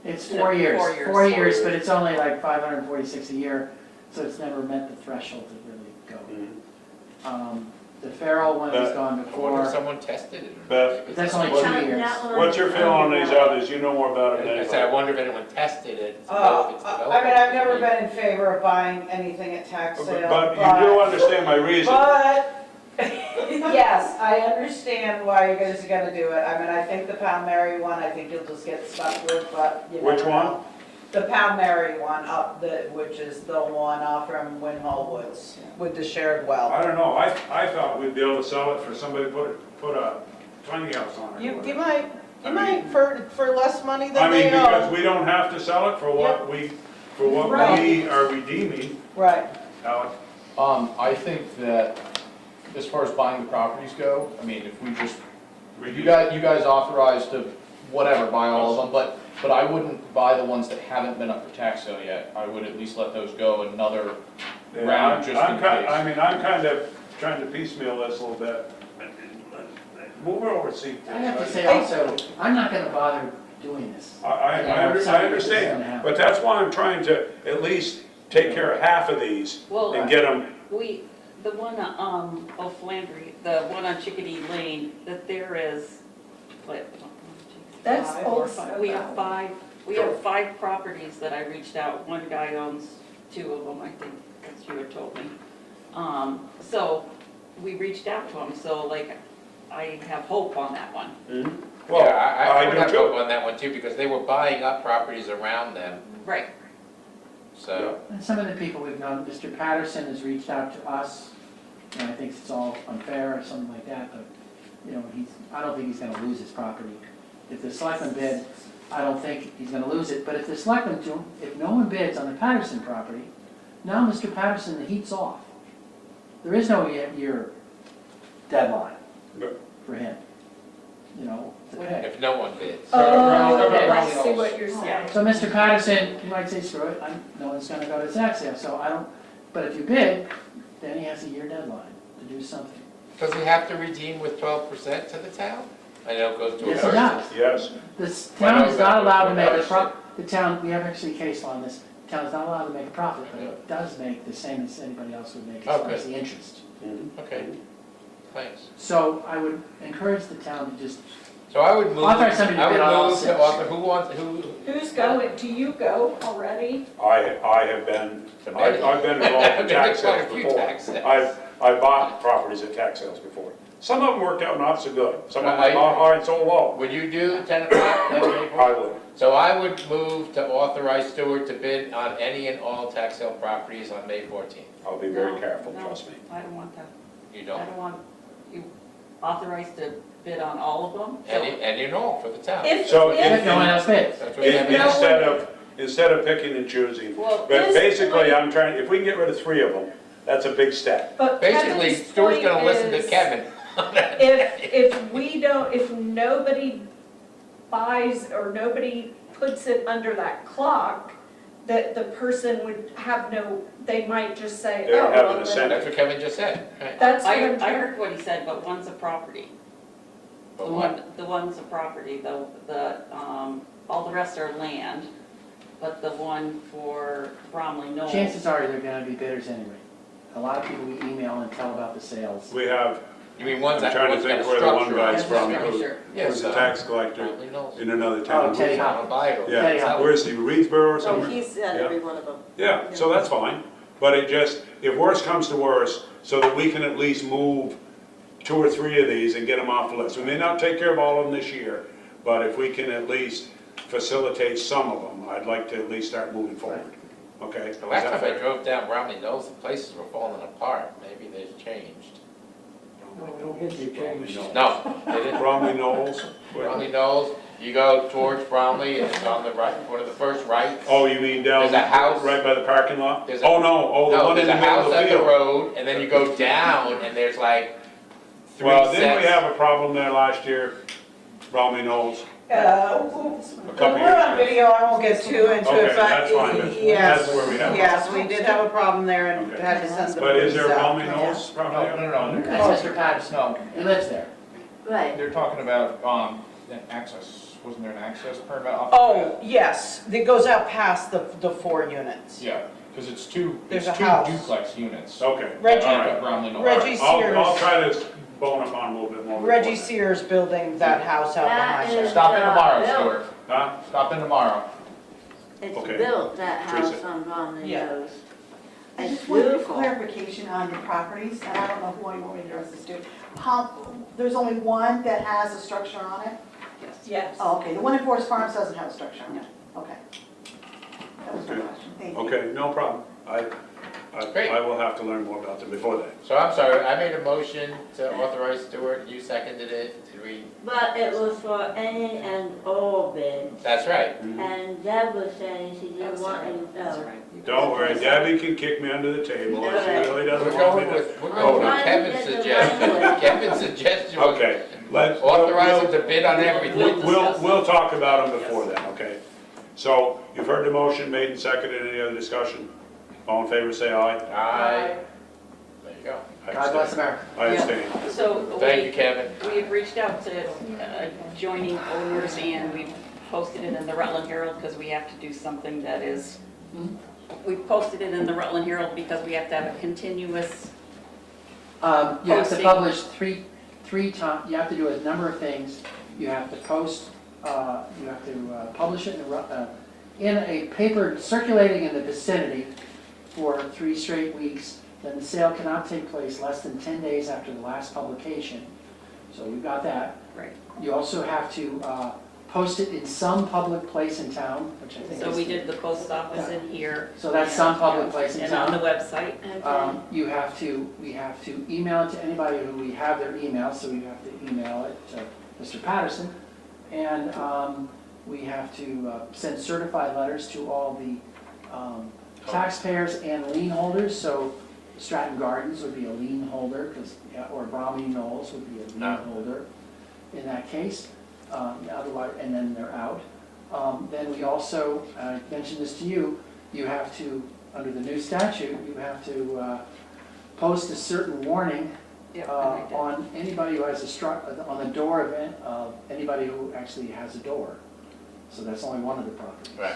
It's 4 years. 4 years. 4 years, but it's only like 546 a year, so it's never met the threshold to really go. Mhm. The Farrell one has But- gone I wonder if before, someone tested it. or But- not. but that's only What- 2 years. What's your feeling on these others? You know more about them than I said, I anybody. wonder if anyone tested it, to know Oh, if it's I developed. mean, I've never been in favor of buying anything at tax sale, But you do understand my reason. But, yes, I understand why you guys are gonna do it. I mean, I think the Pound Mary one, I think you'll just get stuck with, but you Which never one? know. The Pound Mary one up which is the one off from Winhall Woods with the shared well. I don't know. I thought we'd be able to sell it for somebody to put a tiny house on it. You might for less money I than mean, they because owe. we don't have to sell it for what we Right. are redeeming, Right. Alex. I think that as far as buying the properties go, I mean, if we just, you guys authorized to whatever, buy all of them, but I wouldn't buy the ones that haven't been up for tax sale yet. I would at least let those go another Yeah, round just in case. I'm kind of trying to piecemeal this a little bit. Move it over, see. I have to say also, I'm not gonna bother doing this. I You know, if something like this is gonna understand, happen. but that's why I'm trying to at least take care of half of these Well, and get them. the one, O'Flandry, the one on Chickadee Lane, that there is, what? That's five or also five- We have valid. five, we have 5 properties that I reached out, one guy owns 2 of them, I think, as you had told me. So, we reached out to him, so like, I have hope on that one. Well, Yeah, I would do have too. hope on that one too, because they were buying up properties around them, Right. so. And some of the people we've known, Mr. Patterson has reached out to us, and I think it's all unfair or something like that, but, you know, I don't think he's gonna lose his property. If the selectmen bid, I don't think he's gonna lose it, but if the selectmen do, if no one bids on the Patterson property, now Mr. Patterson, the heat's off. There is no year deadline Good. for him, you know, to pay. If no one bids. Oh, okay. I see what you're saying. So Mr. Patterson, you might say, screw it, no one's gonna go to tax sale, so I don't, but if you bid, then he has a year deadline to do something. Does he have to redeem with 12% to the town? I know it goes to a Yes, he person. does. Yes, This Why town not is not go allowed to to make a ours? profit, the town, we have actually a case law on this, the town is not allowed to make a profit, but it does make the same as anybody else would make as far as the interest. Okay, thanks. So I would encourage the town to just, So I would move, Authorize somebody to I would bid on all move to 6. author, who? Who's going? Do you go already? I have been, I've been involved in I've been tax to quite sales a few before. tax sales. I bought properties at tax sales before. Some of them worked out not so good. Some of them I- I bought high and sold low. Would you do 10 o'clock? that April? I would. So I would move to authorize Stewart to bid on any and all tax sale properties on May 14th. I'll be very No, careful, no, trust me. I don't want that. You I don't? don't want you authorized to bid on all of them. So And you know, for the town. If, So if no one else bids. That's what you have no in- Instead of picking and choosing. Well, But his basically, point- I'm trying, if we can get rid of 3 of them, that's a big step. but Basically, Kevin's Stewart's point gonna listen to is, Kevin. if nobody buys or nobody puts it under that clock, that the person would have no, they might just say, They don't oh, have well, an then incentive. That's what Kevin just said, right? that's what I I'm trying. heard what he said, but one's a property. But what? The one's a property, the, all the rest are land, but the one for Bromley Knolls. Chances are they're gonna be bidders anyway. A lot of people we email and tell about the sales. We have, You mean I'm one's that, trying to one's got a think where the one structure? guy's Has a from, structure. who's the tax collector Bromley Knolls. in another town. Oh, Teddy I'll buy it. Yeah, Yeah. where's he, Reedsboro or Oh, somewhere? he's at Yeah. every one of them. Yeah, so that's fine, but it just, if worse comes to worse, so that we can at least move 2 or 3 of these and get them off the list. We may not take care of all of them this year, but if we can at least facilitate some of them, I'd like to at least start moving forward, okay? Is The last that time I fair? drove down Bromley Knolls, the places were falling apart. Maybe they've changed. No, they didn't. Bromley Knolls? Bromley Knolls, you go towards Bromley, and it's on the right, one of the first rights. Oh, you mean down? There's a house. Right by the parking lot? There's a- Oh, no, oh, the No, one in there's the a middle of house the at the field. road, and then you go down, and there's like 3 Well, sets. didn't we have a problem there last year, Bromley Knolls? A couple We're years on ago. video, I won't get too into Okay, it, but that's fine, yes, that's where we have it. yes, we did have a problem there and Okay. had to send the But is there police out. Bromley Knolls property? No. That's Mr. Patterson. No, He lives there. Right. they're talking about, an access, wasn't there an access permit off? of Oh, that? yes, it goes out past the 4 units. Yeah, because it's two There's a two house. duplex units. Okay. Reggie, All right, Bromley Knolls. Reggie I'll Sears, try to bone up on a little bit more. before Reggie then. Sears building that house out That behind there. is- Stop in tomorrow, Bill. Stuart. Huh? Stop in tomorrow. It's Okay. built, that Teresa. house on Bromley Yeah. Knolls. I It's just wanted beautiful. clarification on your properties, and I don't know who you want me to address this to. How, there's only one that has a structure on it? Yes. Oh, okay, the one in Forest Farms doesn't have a structure on it? Okay. That was my Okay. question, thank you. Okay, no problem. Great. I will have to learn more about them before then. So I'm sorry, I made a motion to authorize Stuart, you seconded it, did we? But it was for any and all bids, That's right. and Deb was saying she didn't want any, That's oh. right. Don't worry, Debbie can kick me under the table if she really We're doesn't want going me with, to. we're going Why with did Kevin's you get the suggestion. language? Kevin's suggestion was Okay, let's. authorize him to bid on everything. We'll talk about them before then, okay? So, you've heard the motion made and seconded, any other discussion? All in favor, say aye. Aye. There you go. I God bless abstain. America. I abstain. So Thank you, Kevin. we had reached out to adjoining owners and we posted it in the Rutland Herald because we have to do something that is, we posted it in the Rutland Herald because we have to have a continuous, You have to Posting. publish three times, you have to do a number of things. You have to post, you have to publish it in a paper circulating in the vicinity for 3 straight weeks. Then the sale cannot take place less than 10 days after the last publication. So we've got that. right. You also have to post it in some public place in town, which I think is. So we did the post office in here. So that's some public place in And on the town. website. Okay. We have to email it to anybody who we have their email, so we have to email it to Mr. Patterson. And we have to send certified letters to all the taxpayers and lien holders. So Stratton Gardens would be a lien holder, or Bromley Knolls would be a lien holder in that case. Otherwise, and then they're out. Then we also, I mentioned this to you, you have to, under the new statute, you have to post a certain warning Yep, and I did. on anybody who has on the door of anybody who actually has a door. So that's only one of the properties. Right.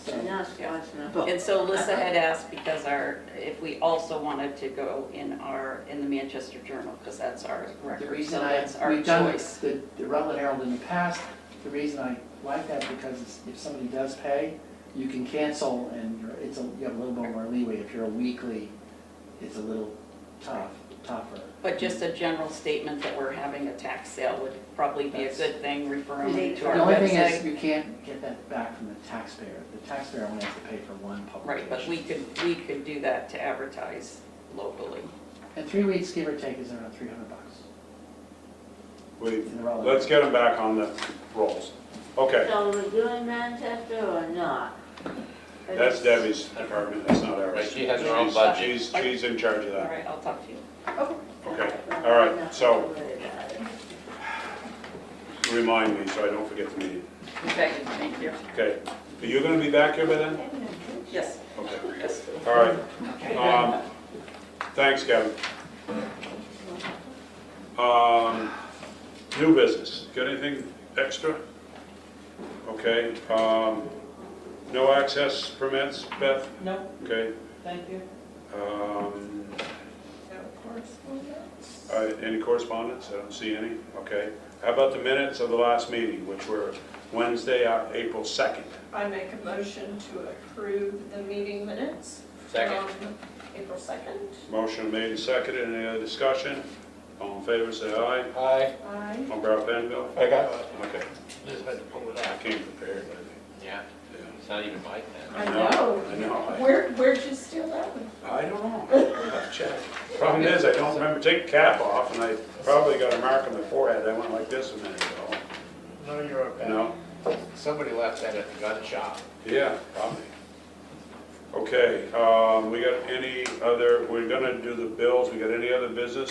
So, And that's what's not. And so Alyssa had asked because if we also wanted to go in the Manchester Journal, because that's our the record, reason so that's our we've done choice. the Rutland Herald in the past, the reason I like that because if somebody does pay, you can cancel and you have a little bit more leeway. If you're a weekly, it's a little tougher. But just a general statement that we're having a tax sale would probably be a good thing, referring to The our only thing is, website. you can't get that back from the taxpayer. The taxpayer only has to pay for one publication. Right, but we could do that to advertise locally. And 3 weeks, give or take, is around $300 in the Rutland. Let's get them back on the rolls. Okay, So we're doing Manchester or not? that's Debbie's department, that's not ours. Right, she has her own budget. She's in charge of All that. right, I'll talk to you. Okay, all right, so remind me so I don't forget the meeting. Okay, thank you. Okay, are you gonna be back here by then? Yes, Okay, yes. all right. Thanks, Kevin. New business, got anything extra? Okay, No access permits, Beth? No, Okay. thank you. Um, No correspondence. Any correspondence? I don't see any. Okay. How about the minutes of the last meeting, which were Wednesday, April 2nd? I make a motion to approve the meeting minutes Second. from April 2nd. Motion made and seconded. Any other discussion? All in favor, say aye. Aye. Aye. On Barrel Benville? I got it. Okay. Just had to pull it I out. came prepared, I think. Yeah, Yeah. it's not even my pen. I know. I know. Where'd you steal that one? I don't know. I'll have to check. Problem is, I don't remember taking the cap off, and I probably got a mark on my forehead. I went like this a minute ago. No, you're okay. No? Somebody left that at the gun shop. Yeah, probably. Okay, we got any other, we're gonna do the bills. We got any other business?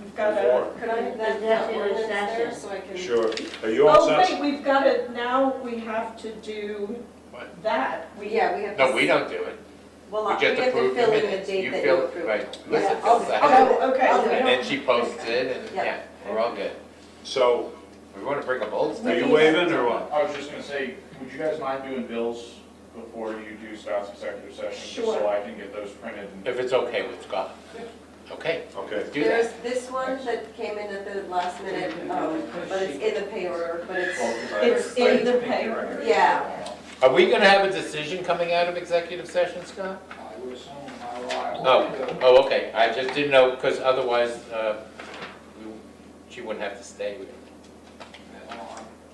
We've got Before. a. Could I have that ordinance there so I can? Sure. Are you all Oh, set? wait, we've got it, now we have to do What? that. Yeah, we have to. No, we don't do it. Well, We we just have to approve the fill in the minutes. date You that you fill, approve. right, Lisa Yeah, fills okay. that. Oh, okay. I'll do it. And then she posts it and, Yeah. yeah, we're all good. So, We want to bring up old are stuff. you waving or what? I was just gonna say, would you guys mind doing bills before you do Scott's executive session? Just Sure. so I can get those printed and. If it's okay with Scott. Okay, Okay. do There's that. this one that came in at the last minute, but it's in the pay order, but it's, It's in the pay order. yeah. Are we going to have a decision coming out of executive session, Scott? I would assume, I Oh, okay, I just didn't know, because otherwise, she wouldn't have to stay with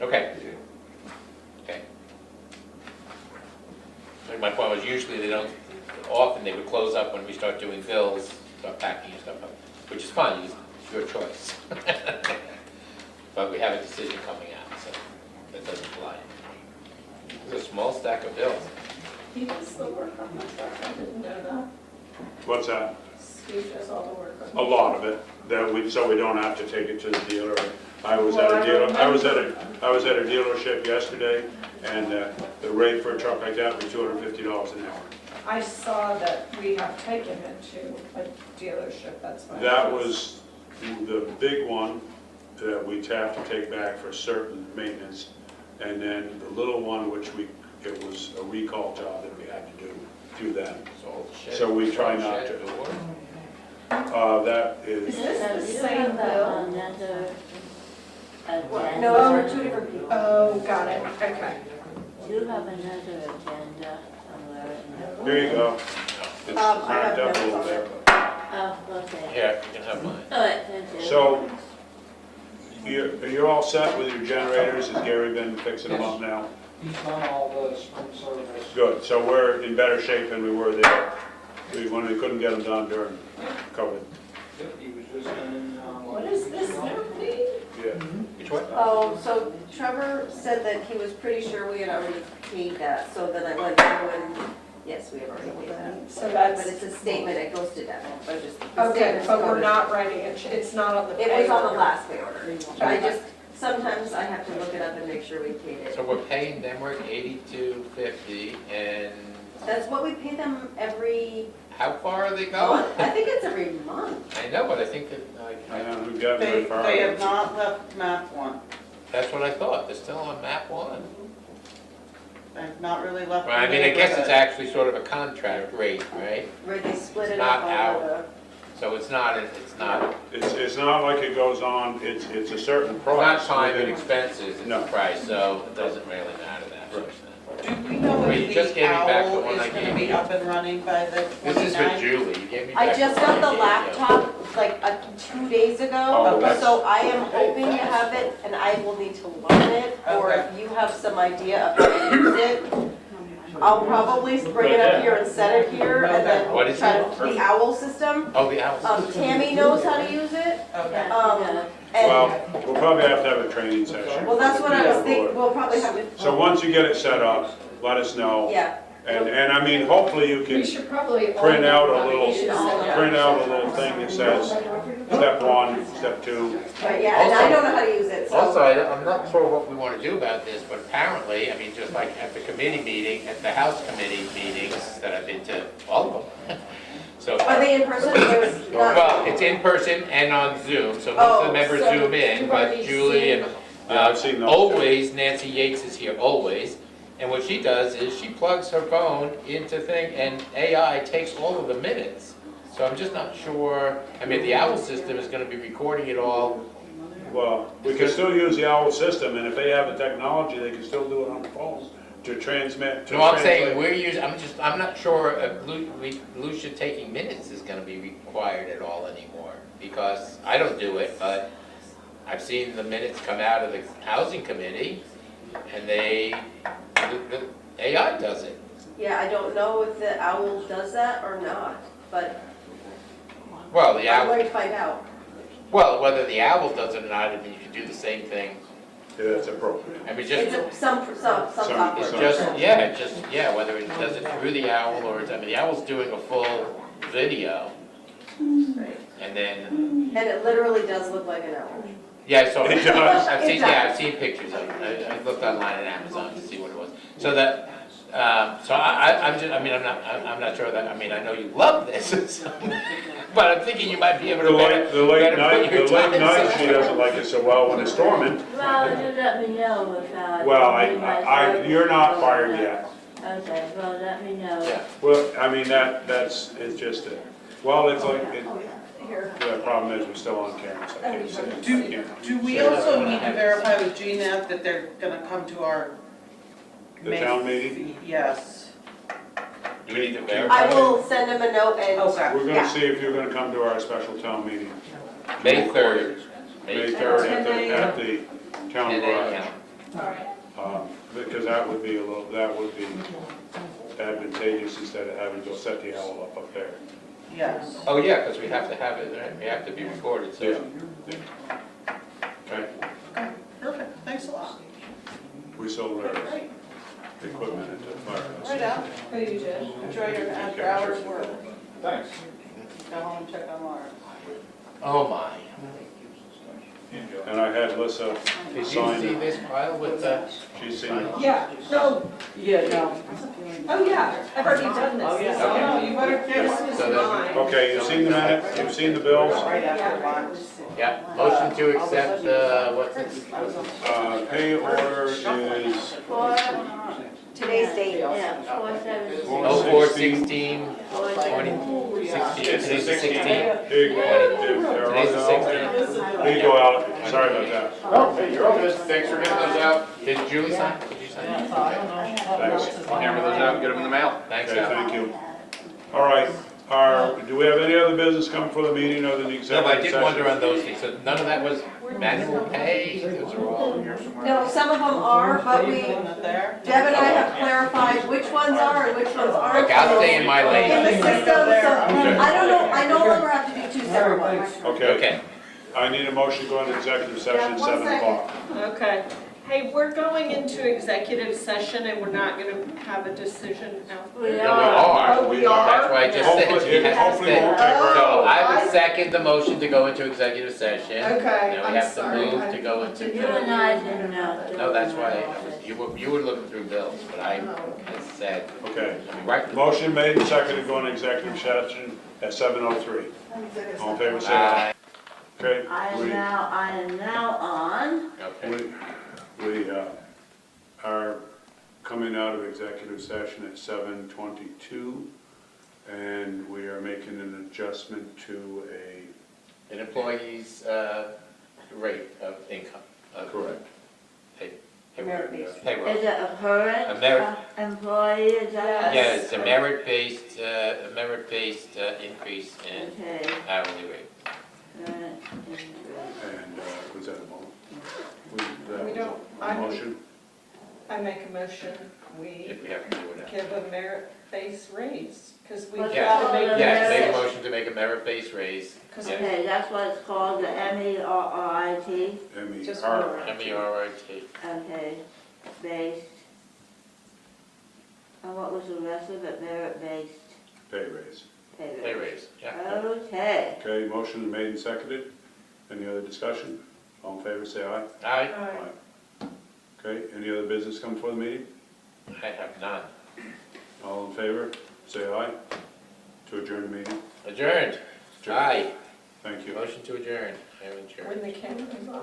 Okay. Okay. And my point was, usually they don't, often they would close up when we start doing bills, start packing and stuff up, which is fine, it's your choice. But we have a decision coming out, so that doesn't fly. It's a small stack of bills. He does the work on the truck, I didn't know that. What's that? Steve does all the work on A lot of it, so we don't have to take it to the dealer. I was at a dealership yesterday, and the rate for a truck like that was $250 an hour. I saw that we have taken it to a dealership, that's why. That was the big one that we'd have to take back for certain maintenance. And then the little one, it was a recall job that we had to do that. So we try not to. That Is is, this the same bill? No, it's for two different people. Oh, got it, okay. You have another agenda somewhere in here you go. It's I have marked up a little notes on bit. Oh, okay. Here, you can have mine. All right, thank you. So, you're all set with your generators? Has Gary been fixing them up now? He's done all the spring service. Good, so we're in better shape than we were there. When we couldn't get them done during COVID. He was just in, What is this now, Pete? Yeah. Which one? Oh, so Trevor said that he was pretty sure we had already paid that, so then I went through and, yes, we have already paid that. So But that's, it's a statement, it goes to Devin, but just. the okay, statement's but we're covered. not writing it, it's not on the It pay was on the order. last pay order. I just, sometimes I have to look it up and make sure we paid it. So we're paying them, we're at $82.50, and That's what we pay them every how far are they going? month. I think it's every month. I know, but I think that, We've gotten very far. not left map one. that's what I thought, they're still on map one. They've not really left. Well, I mean, I guess it's actually sort of a contract rate, right? Right, they split it Not up our- over So it's not, It's not like it goes on, it's a certain not price. time and expenses, it's No. the price, so it doesn't really matter that much then. Do we know Well, you if just the gave me back the owl one I is gonna gave be you. up and running by the 29th? This is for Julie, you gave me back. I just one got the I gave you. laptop like 2 days Oh, ago, that's- so I am hoping to have it and I will need to learn it. Or Okay. if you have some idea of how to use it, I'll probably bring it up here and set it here and then What is try it? to, the owl system. Oh, the owls. Tammy knows how to use it. Okay. And, Well, we'll probably have to have a training session. well, that's what I was Yeah. thinking, we'll probably have to. So once you get it set up, let us know. Yeah, And I mean, hopefully you We can should probably. all print out know a how to little, use it. print out a little thing that says step 1, step 2. but yeah, and I don't know how to use it, so. Also, I'm not sure what we want to do about this, but apparently, I mean, just like at the committee meeting, at the House committee meetings that I've been to, all of them. So, Are they in person? There's not. well, it's in person and on Zoom, so most of Oh, the members so zoom in, you've but already Julie and Yeah, I've seen those. always, Nancy Yates is here, always, And what she does is she plugs her phone into thing and AI takes all of the minutes. So I'm just not sure, I mean, the OWL system is gonna be recording it all. Well, we can still use the OWL system, and if they have the technology, they can still do it on the phones to transmit, to No, I'm saying translate. we're using, I'm not sure if Lucia taking minutes is gonna be required at all anymore. Because I don't do it, but I've seen the minutes come out of the housing committee and the AI does it. Yeah, I don't know if the OWL does that or not, but Well, the I'm owl, going to find out. well, whether the owl does it or not, I mean, you can do the same thing. Yeah, that's appropriate. I mean, It's just, some software. yeah, whether it does it through the owl or, I mean, the owl's doing a full video. Right. And then, And it literally does look like an owl. yeah, I saw, It does. I've seen pictures of it. I looked online on Amazon to see what it was. So that, so I'm just, I mean, I'm not sure that, I mean, I know you love this, so- but I'm thinking you might be able to better. The late better night, put your the late time night, in. she doesn't like it so well when it's storming. Well, you let me know if, Well, you're not fired yet. Okay, well, let me know. Yeah. Well, I mean, it's just, well, it's like, the problem is we're still on camera, so I can't say it. I can't Do we say it. also need to verify with GNET that they're gonna come to our The town meeting? Yes. Do we need to verify? I will send him a note and. Okay. We're Yeah. gonna see if you're gonna come to our special town meeting, May 3rd. May 3rd at the town 10 garage. a.m. Because that would be advantageous instead of having to set the owl up there. Yes. Oh, yeah, because we have to have it, right? We have to be recorded, so. Yeah. Okay, Perfect, thanks a lot. we sold our equipment at the firehouse. Right out. Oh, you did? Enjoy your after hours work. Thanks. Go home and check on Laura. Oh, my. And I had Lissa Did you sign see it. this file with the? She's seen it. Yeah, no. Yeah, no. Oh, yeah, I've already done this. Oh, yeah. So, no, you better get So this that- mine. Okay, you've seen the minute, you've seen the bills. Right after lunch. Yeah, motion to accept, what's it? Pay order is Today's date. Yeah, 4/7. 04/16, 2016. Today's the 16th. Here you go. Today's the 16th. Here you go, Alec. Sorry about that. Oh, hey, you're all good. Thanks for getting those out. Did Julie sign? Did you sign? Thanks. I'll hammer those out and get them in the mail. Thanks, Okay, Al. thank you. All right, do we have any other business coming for the meeting other than the No, executive but I session? did wonder on those things, so none of that was manual pay, those are all. No, some of them are, but we, Deb and I have clarified which ones are and which ones aren't. Look, I'll stay in my In the lane. system, so I don't know, I no longer have to do two separate ones. Okay, Okay, I need a motion to go into executive session, Yeah, 1 7 o'clock. Okay. Hey, we're going into executive session and we're not gonna have a decision out We there. no, we are. are. Oh, we are? That's why I just said Hopefully, you it have to hopefully stay. won't take very So long. I would second the motion to go into executive session. Okay, Now I'm we have to sorry. move to go into. You and I didn't know. No, that's why, you were looking through bills, but I said, Okay, I mean, right. motion made and seconded to go into executive session at 7:03. All in favor, say aye. Okay, I am now on. Okay. we are coming out of executive session at 7:22, and we are making an adjustment to An employee's rate of income. correct. Merit-based. Payroll. Is it a current A merit- employee, is that? Yeah, it's a merit-based increase in Okay. hourly rate. Current increase. And was that a mo- We don't- a motion? I make a motion, we If we have to do it. give a merit-based raise, because we What's gotta that? make. Yes, make a motion to make a merit-based raise. Yes. Okay, that's what it's called, the MERRIT. Just MER. one. MERIT. Okay, based. And what was the rest of it, merit-based Pay raise. pay Pay rate? raise, yeah. Okay. Okay, motion made and seconded. Any other discussion? All in favor, say aye. I Okay, any other business come before the meeting? have none. All in favor, say aye. To adjourn the meeting. Adjourned. Aye. Thank you. Motion to adjourn. I am adjourned. When the camera's off.